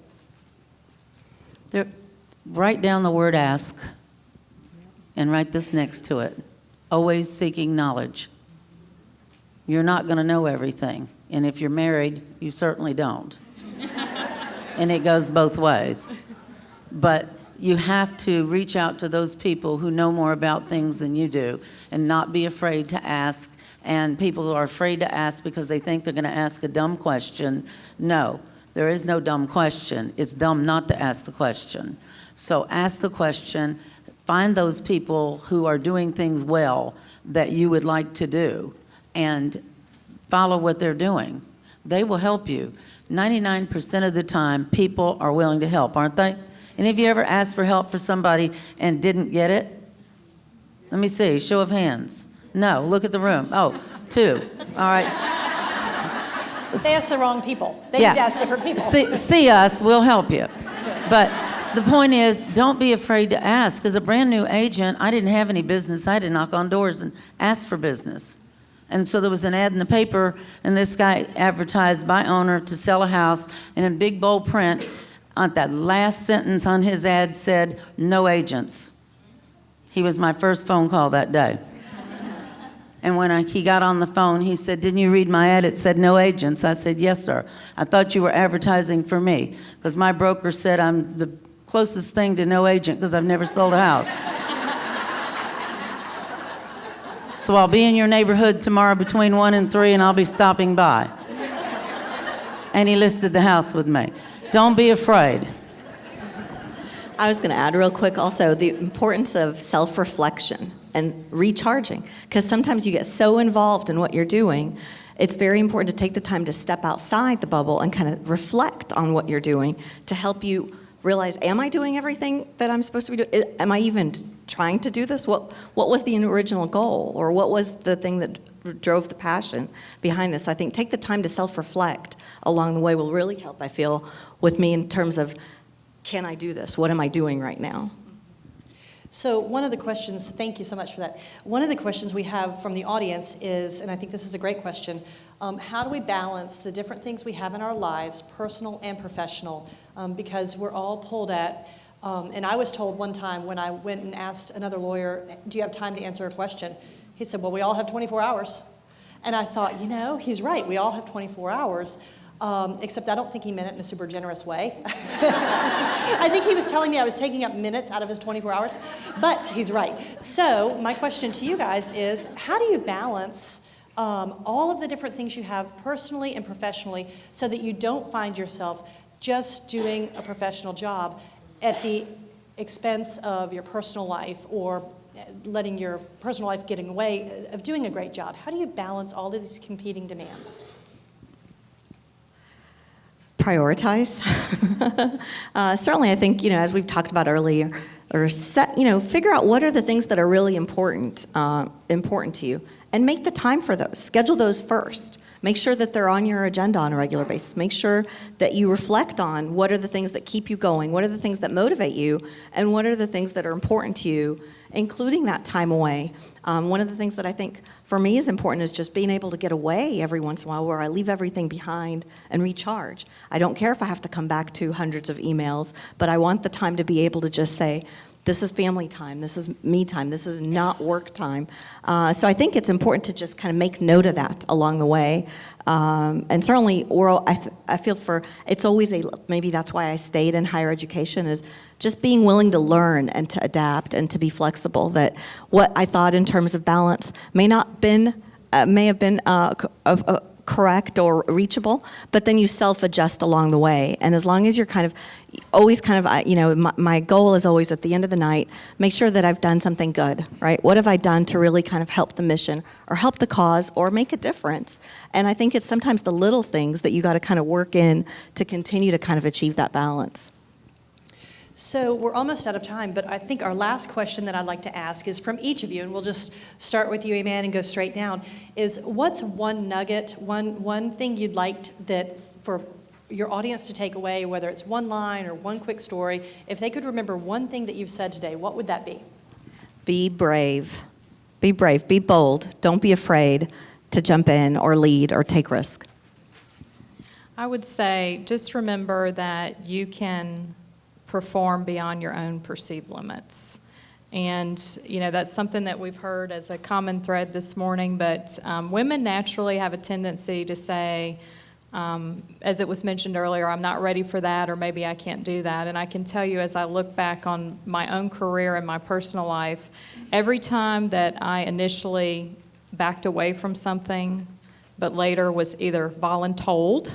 Write down the word ask and write this next to it. Always seeking knowledge. You're not going to know everything. And if you're married, you certainly don't. And it goes both ways. But you have to reach out to those people who know more about things than you do and not be afraid to ask. And people who are afraid to ask because they think they're going to ask a dumb question. No, there is no dumb question. It's dumb not to ask the question. So ask the question. Find those people who are doing things well that you would like to do and follow what they're doing. They will help you. 99% of the time, people are willing to help, aren't they? Any of you ever asked for help for somebody and didn't get it? Let me see, show of hands. No, look at the room. Oh, 2. All right. They ask the wrong people. They need to ask different people. See us, we'll help you. But the point is, don't be afraid to ask. As a brand new agent, I didn't have any business. I had to knock on doors and ask for business. And so there was an ad in the paper, and this guy advertised by owner to sell a house, and in big bold print, on that last sentence on his ad said, no agents. He was my first phone call that day. And when he got on the phone, he said, didn't you read my ad? It said no agents. I said, yes, sir. I thought you were advertising for me, because my broker said I'm the closest thing to no agent because I've never sold a house. So I'll be in your neighborhood tomorrow between 1 and 3, and I'll be stopping by. And he listed the house with me. Don't be afraid. I was going to add real quick also the importance of self-reflection and recharging, because sometimes you get so involved in what you're doing. It's very important to take the time to step outside the bubble and kind of reflect on what you're doing to help you realize, am I doing everything that I'm supposed to be doing? Am I even trying to do this? What was the original goal, or what was the thing that drove the passion behind this? So I think take the time to self-reflect along the way will really help, I feel, with me in terms of, can I do this? What am I doing right now? So one of the questions, thank you so much for that. One of the questions we have from the audience is, and I think this is a great question, how do we balance the different things we have in our lives, personal and professional, because we're all pulled at, and I was told one time when I went and asked another lawyer, do you have time to answer a question? He said, well, we all have 24 hours. And I thought, he's right, we all have 24 hours. Except I don't think he meant it in a super generous way. I think he was telling me I was taking up minutes out of his 24 hours, but he's right. So my question to you guys is, how do you balance all of the different things you have personally and professionally so that you don't find yourself just doing a professional job at the expense of your personal life or letting your personal life getting away, of doing a great job. How do you balance all of these competing demands? Prioritize. Certainly, I think, as we've talked about earlier, or figure out what are the things that are really important to you, and make the time for those. Schedule those first. Make sure that they're on your agenda on a regular basis. Make sure that you reflect on what are the things that keep you going, what are the things that motivate you, and what are the things that are important to you, including that time away. One of the things that I think for me is important is just being able to get away every once in a while, where I leave everything behind and recharge. I don't care if I have to come back to hundreds of emails, but I want the time to be able to just say, this is family time, this is me time, this is not work time. So I think it's important to just kind of make note of that along the way. And certainly, I feel it's always maybe that's why I stayed in higher education, is just being willing to learn and to adapt and to be flexible, that what I thought in terms of balance may have been correct or reachable, but then you self-adjust along the way. And as long as you're my goal is always at the end of the night, make sure that I've done something good, right? What have I done to really kind of help the mission or help the cause or make a difference? And I think it's sometimes the little things that you got to kind of work in to continue to kind of achieve that balance. So we're almost out of time, but I think our last question that I'd like to ask is from each of you, and we'll just start with you, Iman, and go straight down, is what's one nugget, one thing you'd like for your audience to take away, whether it's one line or one quick story, if they could remember one thing that you've said today, what would that be? Be brave. Be brave. Be bold. Don't be afraid to jump in or lead or take risk. I would say just remember that you can perform beyond your own perceived limits. And, that's something that we've heard as a common thread this morning, but women naturally have a tendency to say, as it was mentioned earlier, I'm not ready for that, or maybe I can't do that. And I can tell you, as I look back on my own career and my personal life, every time that I initially backed away from something, but later was either voluntold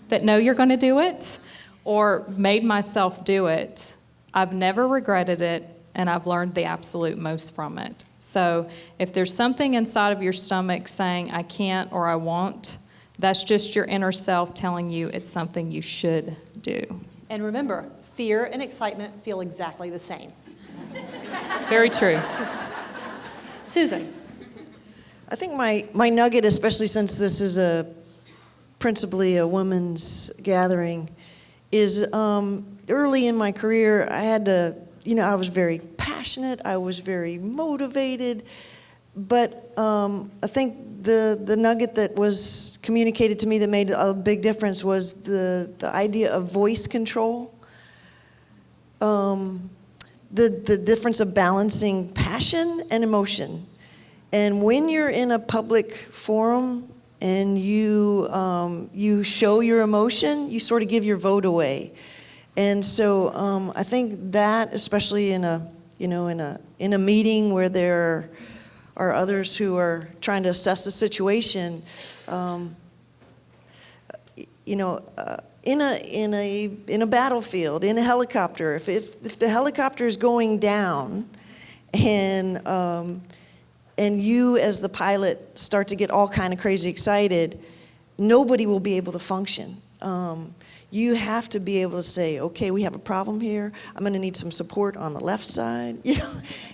that no, you're going to do it, or made myself do it, I've never regretted it, and I've learned the absolute most from it. So if there's something inside of your stomach saying, I can't or I won't, that's just your inner self telling you it's something you should do. And remember, fear and excitement feel exactly the same. Very true. Susan. I think my nugget, especially since this is principally a women's gathering, is early in my career, I had to, I was very passionate, I was very motivated, but I think the nugget that was communicated to me that made a big difference was the idea of voice control. The difference of balancing passion and emotion. And when you're in a public forum and you show your emotion, you sort of give your vote away. And so I think that, especially in a meeting where there are others who are trying to assess the situation, in a battlefield, in a helicopter, if the helicopter is going down and you as the pilot start to get all kind of crazy excited, nobody will be able to function. You have to be able to say, okay, we have a problem here. I'm going to need some support on the left side.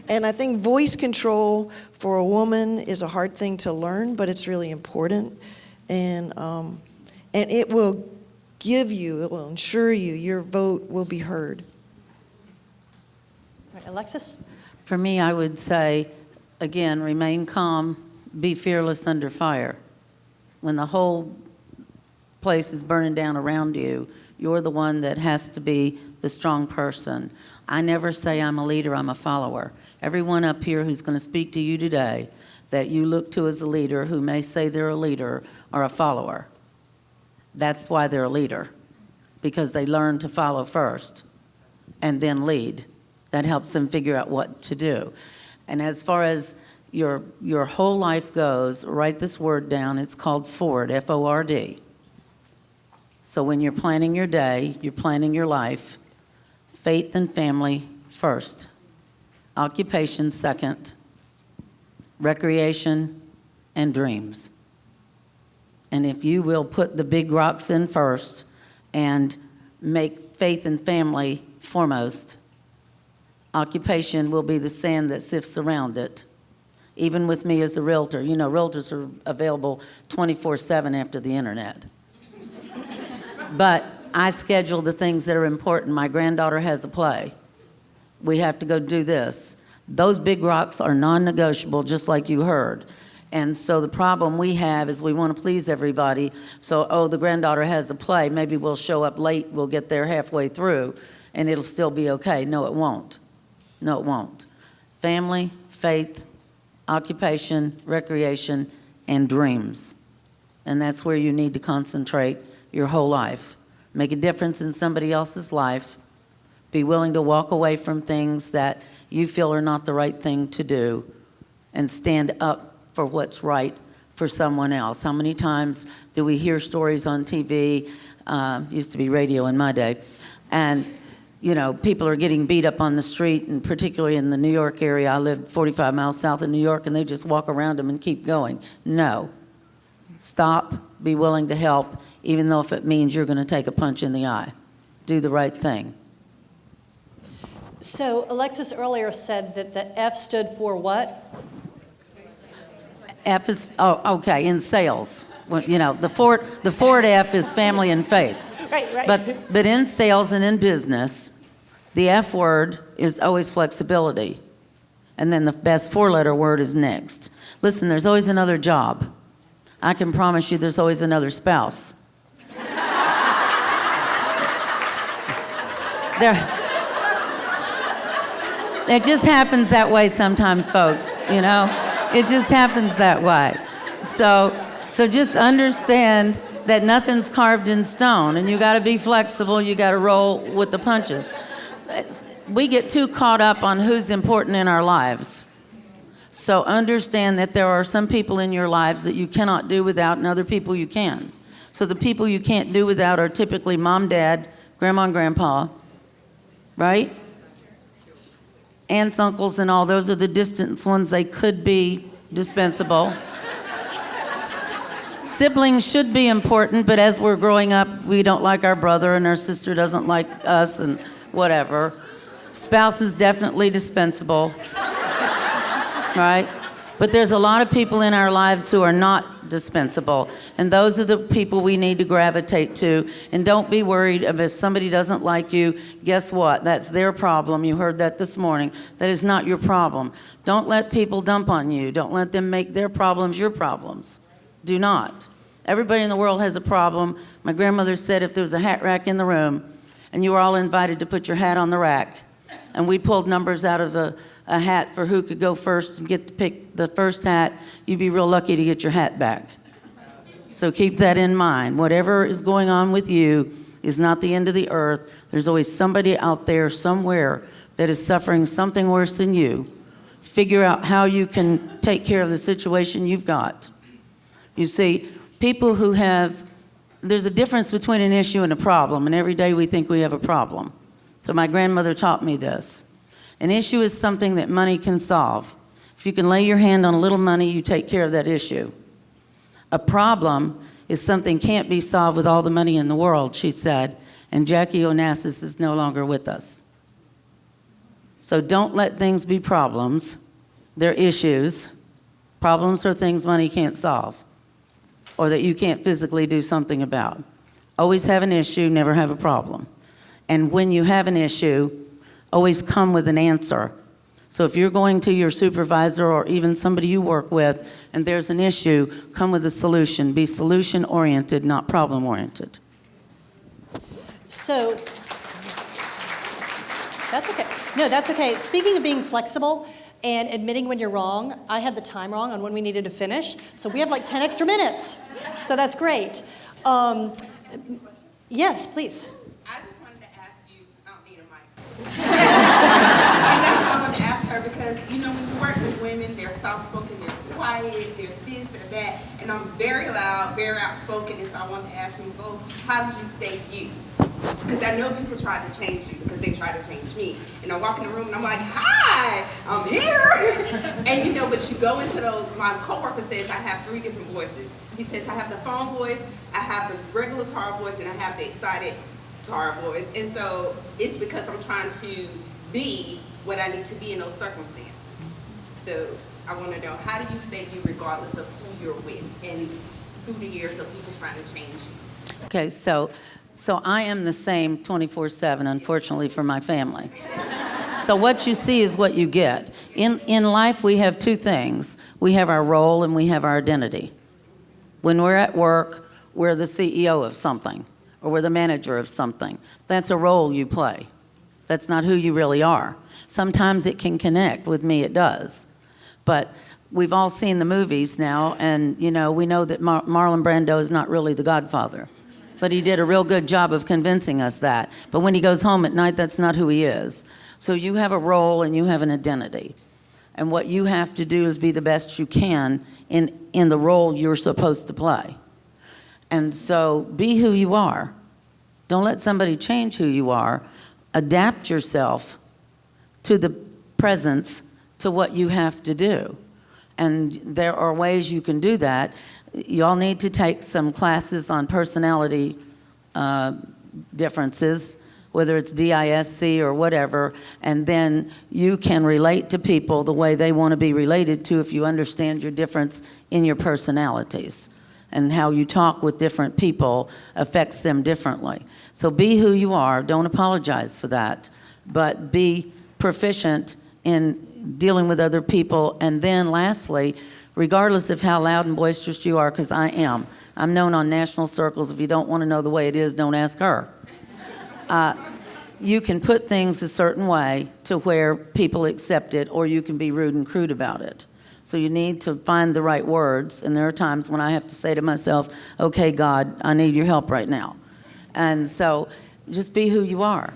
And I think voice control for a woman is a hard thing to learn, but it's really important. And it will it will ensure your vote will be heard. All right, Alexis? For me, I would say, again, remain calm, be fearless under fire. When the whole place is burning down around you, you're the one that has to be the strong person. I never say I'm a leader, I'm a follower. Everyone up here who's going to speak to you today that you look to as a leader, who may say they're a leader, are a follower. That's why they're a leader, because they learn to follow first and then lead. That helps them figure out what to do. And as far as your whole life goes, write this word down. It's called FORD, F-O-R-D. So when you're planning your day, you're planning your life, faith and family first. occupation second, recreation, and dreams. And if you will put the big rocks in first and make faith and family foremost, occupation will be the sand that sifts around it. Even with me as a realtor, you know, realtors are available 24/7 after the internet. But I schedule the things that are important. My granddaughter has a play. We have to go do this. Those big rocks are non-negotiable, just like you heard. And so the problem we have is we want to please everybody. So, oh, the granddaughter has a play. Maybe we'll show up late. We'll get there halfway through, and it'll still be okay. No, it won't. No, it won't. Family, faith, occupation, recreation, and dreams. And that's where you need to concentrate your whole life. Make a difference in somebody else's life. Be willing to walk away from things that you feel are not the right thing to do, and stand up for what's right for someone else. How many times do we hear stories on TV, used to be radio in my day, and you know, people are getting beat up on the street, and particularly in the New York area. I live 45 miles south of New York, and they just walk around them and keep going. No. Stop, be willing to help, even though if it means you're going to take a punch in the eye. Do the right thing. So Alexis earlier said that the F stood for what? F is, oh, okay, in sales. Well, you know, the FORD F is family and faith. Right, right. But in sales and in business, the F word is always flexibility. And then the best four-letter word is next. Listen, there's always another job. I can promise you there's always another spouse. It just happens that way sometimes, folks, you know? It just happens that way. So just understand that nothing's carved in stone, and you got to be flexible. You got to roll with the punches. We get too caught up on who's important in our lives. So understand that there are some people in your lives that you cannot do without, and other people you can. So the people you can't do without are typically mom, dad, grandma, and grandpa, right? Aunts, uncles, and all. Those are the distant ones. They could be dispensable. Siblings should be important, but as we're growing up, we don't like our brother, and our sister doesn't like us, and whatever. Spouse is definitely dispensable, right? But there's a lot of people in our lives who are not dispensable, and those are the people we need to gravitate to. And don't be worried if somebody doesn't like you. Guess what? That's their problem. You heard that this morning. That is not your problem. Don't let people dump on you. Don't let them make their problems your problems. Do not. Everybody in the world has a problem. My grandmother said if there was a hat rack in the room and you were all invited to put your hat on the rack, and we pulled numbers out of a hat for who could go first and get to pick the first hat, you'd be real lucky to get your hat back. So keep that in mind. Whatever is going on with you is not the end of the earth. There's always somebody out there somewhere that is suffering something worse than you. Figure out how you can take care of the situation you've got. You see, people who there's a difference between an issue and a problem, and every day we think we have a problem. So my grandmother taught me this. An issue is something that money can solve. If you can lay your hand on a little money, you take care of that issue. A problem is something can't be solved with all the money in the world, she said, and Jackie Onassis is no longer with us. So don't let things be problems. They're issues. Problems are things money can't solve, or that you can't physically do something about. Always have an issue, never have a problem. And when you have an issue, always come with an answer. So if you're going to your supervisor or even somebody you work with and there's an issue, come with a solution. Be solution-oriented, not problem-oriented. So, that's okay. No, that's okay. Speaking of being flexible and admitting when you're wrong, I had the time wrong on when we needed to finish, so we have like 10 extra minutes. So that's great. Yes, please. I just wanted to ask you, I don't need a mic. And that's what I wanted to ask her, because, you know, when you work with women, they're soft-spoken, they're quiet, they're this or that, and I'm very loud, very outspoken, and so I wanted to ask Ms. Bowles, how did you stay you? Because I know people tried to change you because they try to change me. And I walk in the room and I'm like, hi, I'm here. And you know, but you go into those, my coworker says I have 3 different voices. He says I have the phone voice, I have the regular Tara voice, and I have the excited Tara voice. And so it's because I'm trying to be what I need to be in those circumstances. So I want to know, how do you stay you regardless of who you're with and through the years of people trying to change you? Okay, so I am the same 24/7, unfortunately, for my family. So what you see is what you get. In life, we have 2 things. We have our role and we have our identity. When we're at work, we're the CEO of something, or we're the manager of something. That's a role you play. That's not who you really are. Sometimes it can connect. With me, it does. But we've all seen the movies now, and you know, we know that Marlon Brando is not really the Godfather. But he did a real good job of convincing us that. But when he goes home at night, that's not who he is. So you have a role and you have an identity. And what you have to do is be the best you can in the role you're supposed to play. And so be who you are. Don't let somebody change who you are. Adapt yourself to the presence, to what you have to do. And there are ways you can do that. Y'all need to take some classes on personality differences, whether it's DISC or whatever, and then you can relate to people the way they want to be related to if you understand your difference in your personalities. And how you talk with different people affects them differently. So be who you are. Don't apologize for that. But be proficient in dealing with other people. And then lastly, regardless of how loud and boisterous you are, because I am. I'm known on national circles. If you don't want to know the way it is, don't ask her. You can put things a certain way to where people accept it, or you can be rude and crude about it. So you need to find the right words, and there are times when I have to say to myself, okay, God, I need your help right now. And so just be who you are.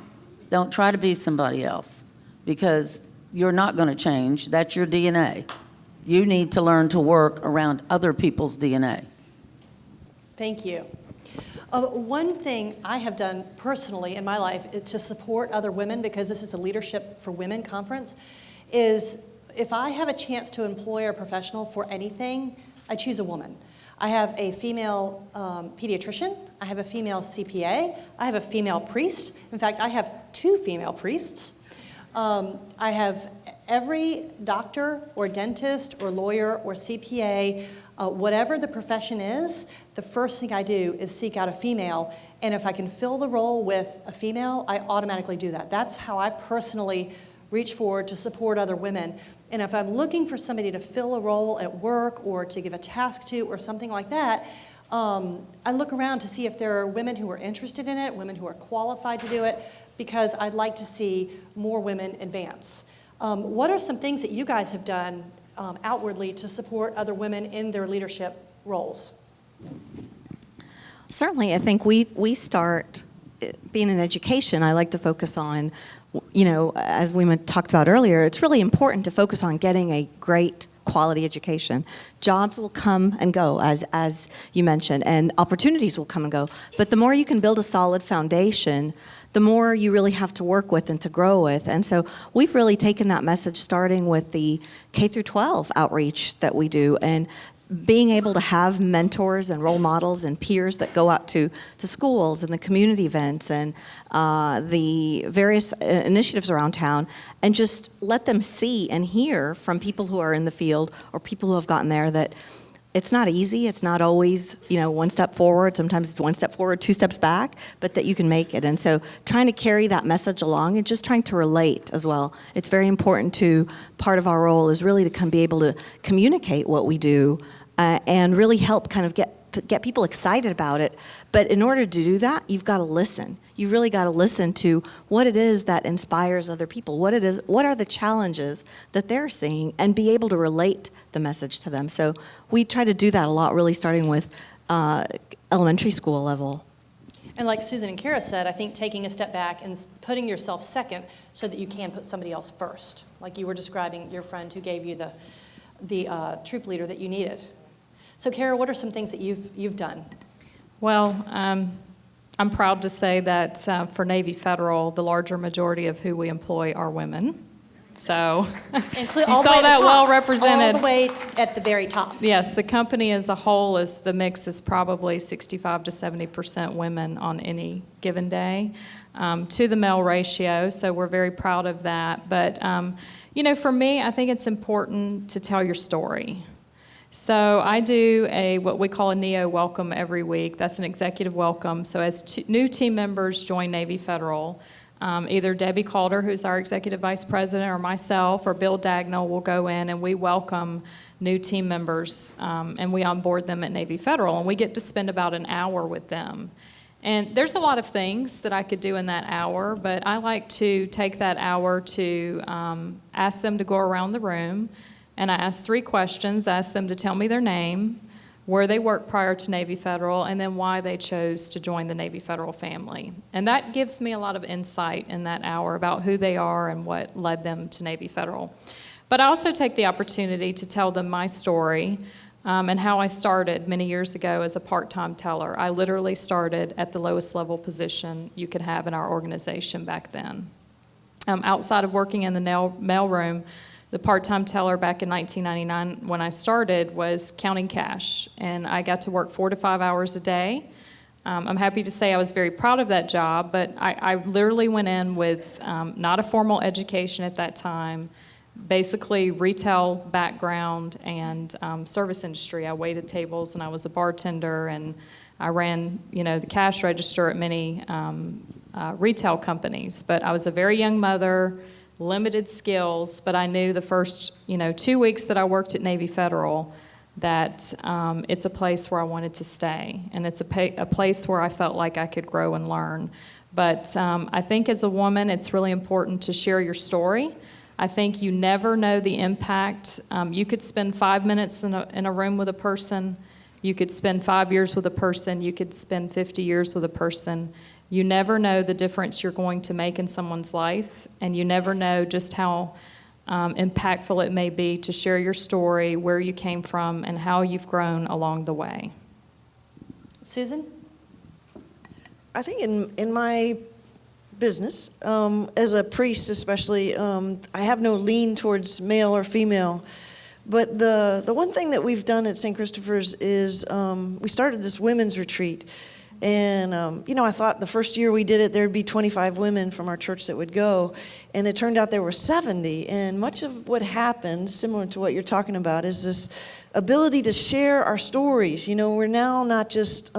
Don't try to be somebody else, because you're not going to change. That's your DNA. You need to learn to work around other people's DNA. Thank you. One thing I have done personally in my life is to support other women, because this is a Leadership for Women conference, is if I have a chance to employ a professional for anything, I choose a woman. I have a female pediatrician, I have a female CPA, I have a female priest. In fact, I have 2 female priests. I have every doctor or dentist or lawyer or CPA, whatever the profession is, the first thing I do is seek out a female, and if I can fill the role with a female, I automatically do that. That's how I personally reach forward to support other women. And if I'm looking for somebody to fill a role at work or to give a task to or something like that, I look around to see if there are women who are interested in it, women who are qualified to do it, because I'd like to see more women advance. What are some things that you guys have done outwardly to support other women in their leadership roles? Certainly, I think we start, being in education, I like to focus on, you know, as we talked about earlier, it's really important to focus on getting a great quality education. Jobs will come and go, as you mentioned, and opportunities will come and go. But the more you can build a solid foundation, the more you really have to work with and to grow with. And so we've really taken that message, starting with the K through 12 outreach that we do, and being able to have mentors and role models and peers that go out to the schools and the community events and the various initiatives around town, and just let them see and hear from people who are in the field or people who have gotten there that it's not easy. It's not always, you know, one step forward. Sometimes it's one step forward, 2 steps back, but that you can make it. And so trying to carry that message along and just trying to relate as well. It's very important to, part of our role is really to be able to communicate what we do and really help kind of get people excited about it. But in order to do that, you've got to listen. You really got to listen to what it is that inspires other people, what are the challenges that they're seeing, and be able to relate the message to them. So we try to do that a lot, really starting with elementary school level. And like Susan and Kara said, I think taking a step back and putting yourself second so that you can put somebody else first. Like you were describing your friend who gave you the troop leader that you needed. So Kara, what are some things that you've done? Well, I'm proud to say that for Navy Federal, the larger majority of who we employ are women. So you All the way saw at the that top. well represented. All the way at the very top. Yes, the company as a whole the mix is probably 65 to 70% women on any given day to the male ratio. So we're very proud of that. But, for me, I think it's important to tell your story. So I do what we call a NEO welcome every week. That's an executive welcome. So as new team members join Navy Federal, either Debbie Calder, who's our executive vice president, or myself, or Bill Dagnall will go in and we welcome new team members and we onboard them at Navy Federal. And we get to spend about an hour with them. And there's a lot of things that I could do in that hour, but I like to take that hour to ask them to go around the room. And I ask 3 questions. I ask them to tell me their name, where they worked prior to Navy Federal, and then why they chose to join the Navy Federal family. And that gives me a lot of insight in that hour about who they are and what led them to Navy Federal. But I also take the opportunity to tell them my story and how I started many years ago as a part-time teller. I literally started at the lowest level position you could have in our organization back then. Outside of working in the mailroom, the part-time teller back in 1999 when I started was counting cash, and I got to work 4 to 5 hours a day. I'm happy to say I was very proud of that job, but I literally went in with not a formal education at that time, basically retail background and service industry. I waited tables and I was a bartender, and I ran the cash register at many retail companies. But I was a very young mother, limited skills, but I knew the first 2 weeks that I worked at Navy Federal that it's a place where I wanted to stay, and it's a place where I felt like I could grow and learn. But I think as a woman, it's really important to share your story. I think you never know the impact. You could spend 5 minutes in a room with a person. You could spend 5 years with a person. You could spend 50 years with a person. You never know the difference you're going to make in someone's life, and you never know just how impactful it may be to share your story, where you came from, and how you've grown along the way. Susan? I think in my business, as a priest especially, I have no lean towards male or female. But the one thing that we've done at St. Christopher's is we started this women's retreat. And, I thought the first year we did it, there'd be 25 women from our church that would go. And it turned out there were 70. And much of what happened, similar to what you're talking about, is this ability to share our stories. We're now not just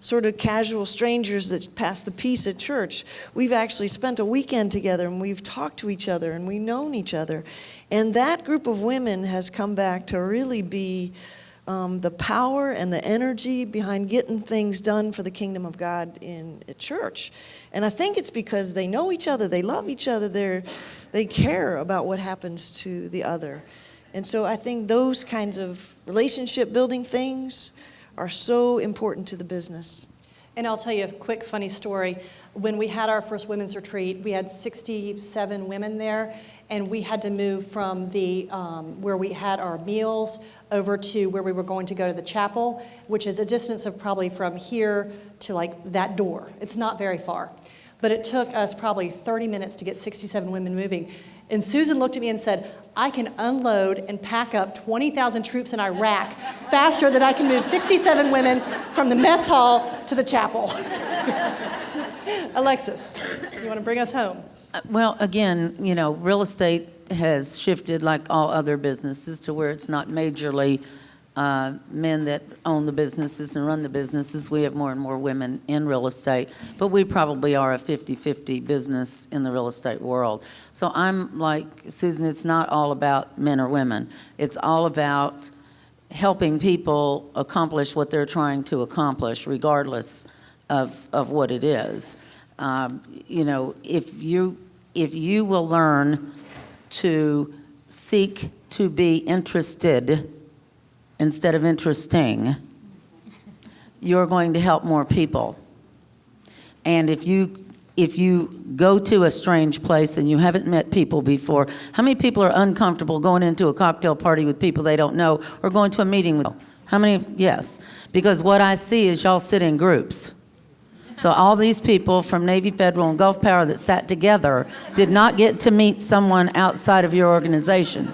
sort of casual strangers that pass the peace at church. We've actually spent a weekend together, and we've talked to each other, and we've known each other. And that group of women has come back to really be the power and the energy behind getting things done for the kingdom of God in a church. And I think it's because they know each other, they love each other, they care about what happens to the other. And so I think those kinds of relationship building things are so important to the business. And I'll tell you a quick funny story. When we had our first women's retreat, we had 67 women there, and we had to move from the where we had our meals over to where we were going to go to the chapel, which is a distance of probably from here to like that door. It's not very far. But it took us probably 30 minutes to get 67 women moving. And Susan looked at me and said, I can unload and pack up 20,000 troops in Iraq faster than I can move 67 women from the mess hall to the chapel. Alexis, you want to bring us home? Well, again, real estate has shifted like all other businesses to where it's not majorly men that own the businesses and run the businesses. We have more and more women in real estate, but we probably are a 50-50 business in the real estate world. So I'm like Susan, it's not all about men or women. It's all about helping people accomplish what they're trying to accomplish, regardless of what it is. If you will learn to seek to be interested instead of interesting, you're going to help more people. And if you go to a strange place and you haven't met people before, how many people are uncomfortable going into a cocktail party with people they don't know, or going to a meeting with? How many? Yes. Because what I see is y'all sit in groups. So all these people from Navy Federal and Gulf Power that sat together did not get to meet someone outside of your organization.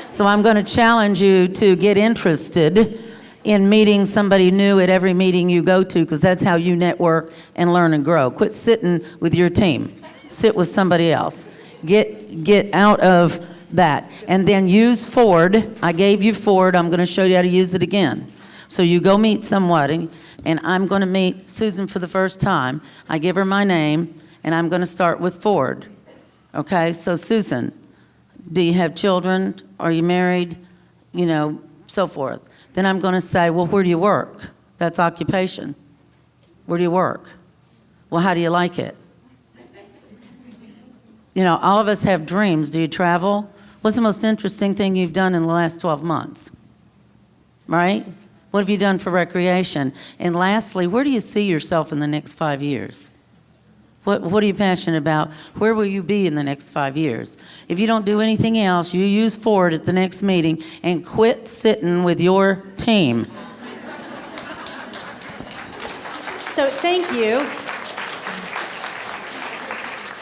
So I'm going to challenge you to get interested in meeting somebody new at every meeting you go to, because that's how you network and learn and grow. Quit sitting with your team. Sit with somebody else. Get out of that. And then use FORD. I gave you FORD. I'm going to show you how to use it again. So you go meet somebody, and I'm going to meet Susan for the first time. I give her my name, and I'm going to start with FORD. Okay? So Susan, do you have children? Are you married? You know, so forth. Then I'm going to say, well, where do you work? That's occupation. Where do you work? Well, how do you like it? You know, all of us have dreams. Do you travel? What's the most interesting thing you've done in the last 12 months? Right? What have you done for recreation? And lastly, where do you see yourself in the next 5 years? What are you passionate about? Where will you be in the next 5 years? If you don't do anything else, you use FORD at the next meeting and quit sitting with your team. So thank you.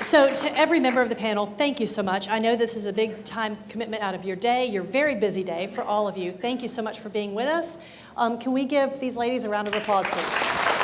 So to every member of the panel, thank you so much. I know this is a big time commitment out of your day, your very busy day for all of you. Thank you so much for being with us. Can we give these ladies a round of applause, please?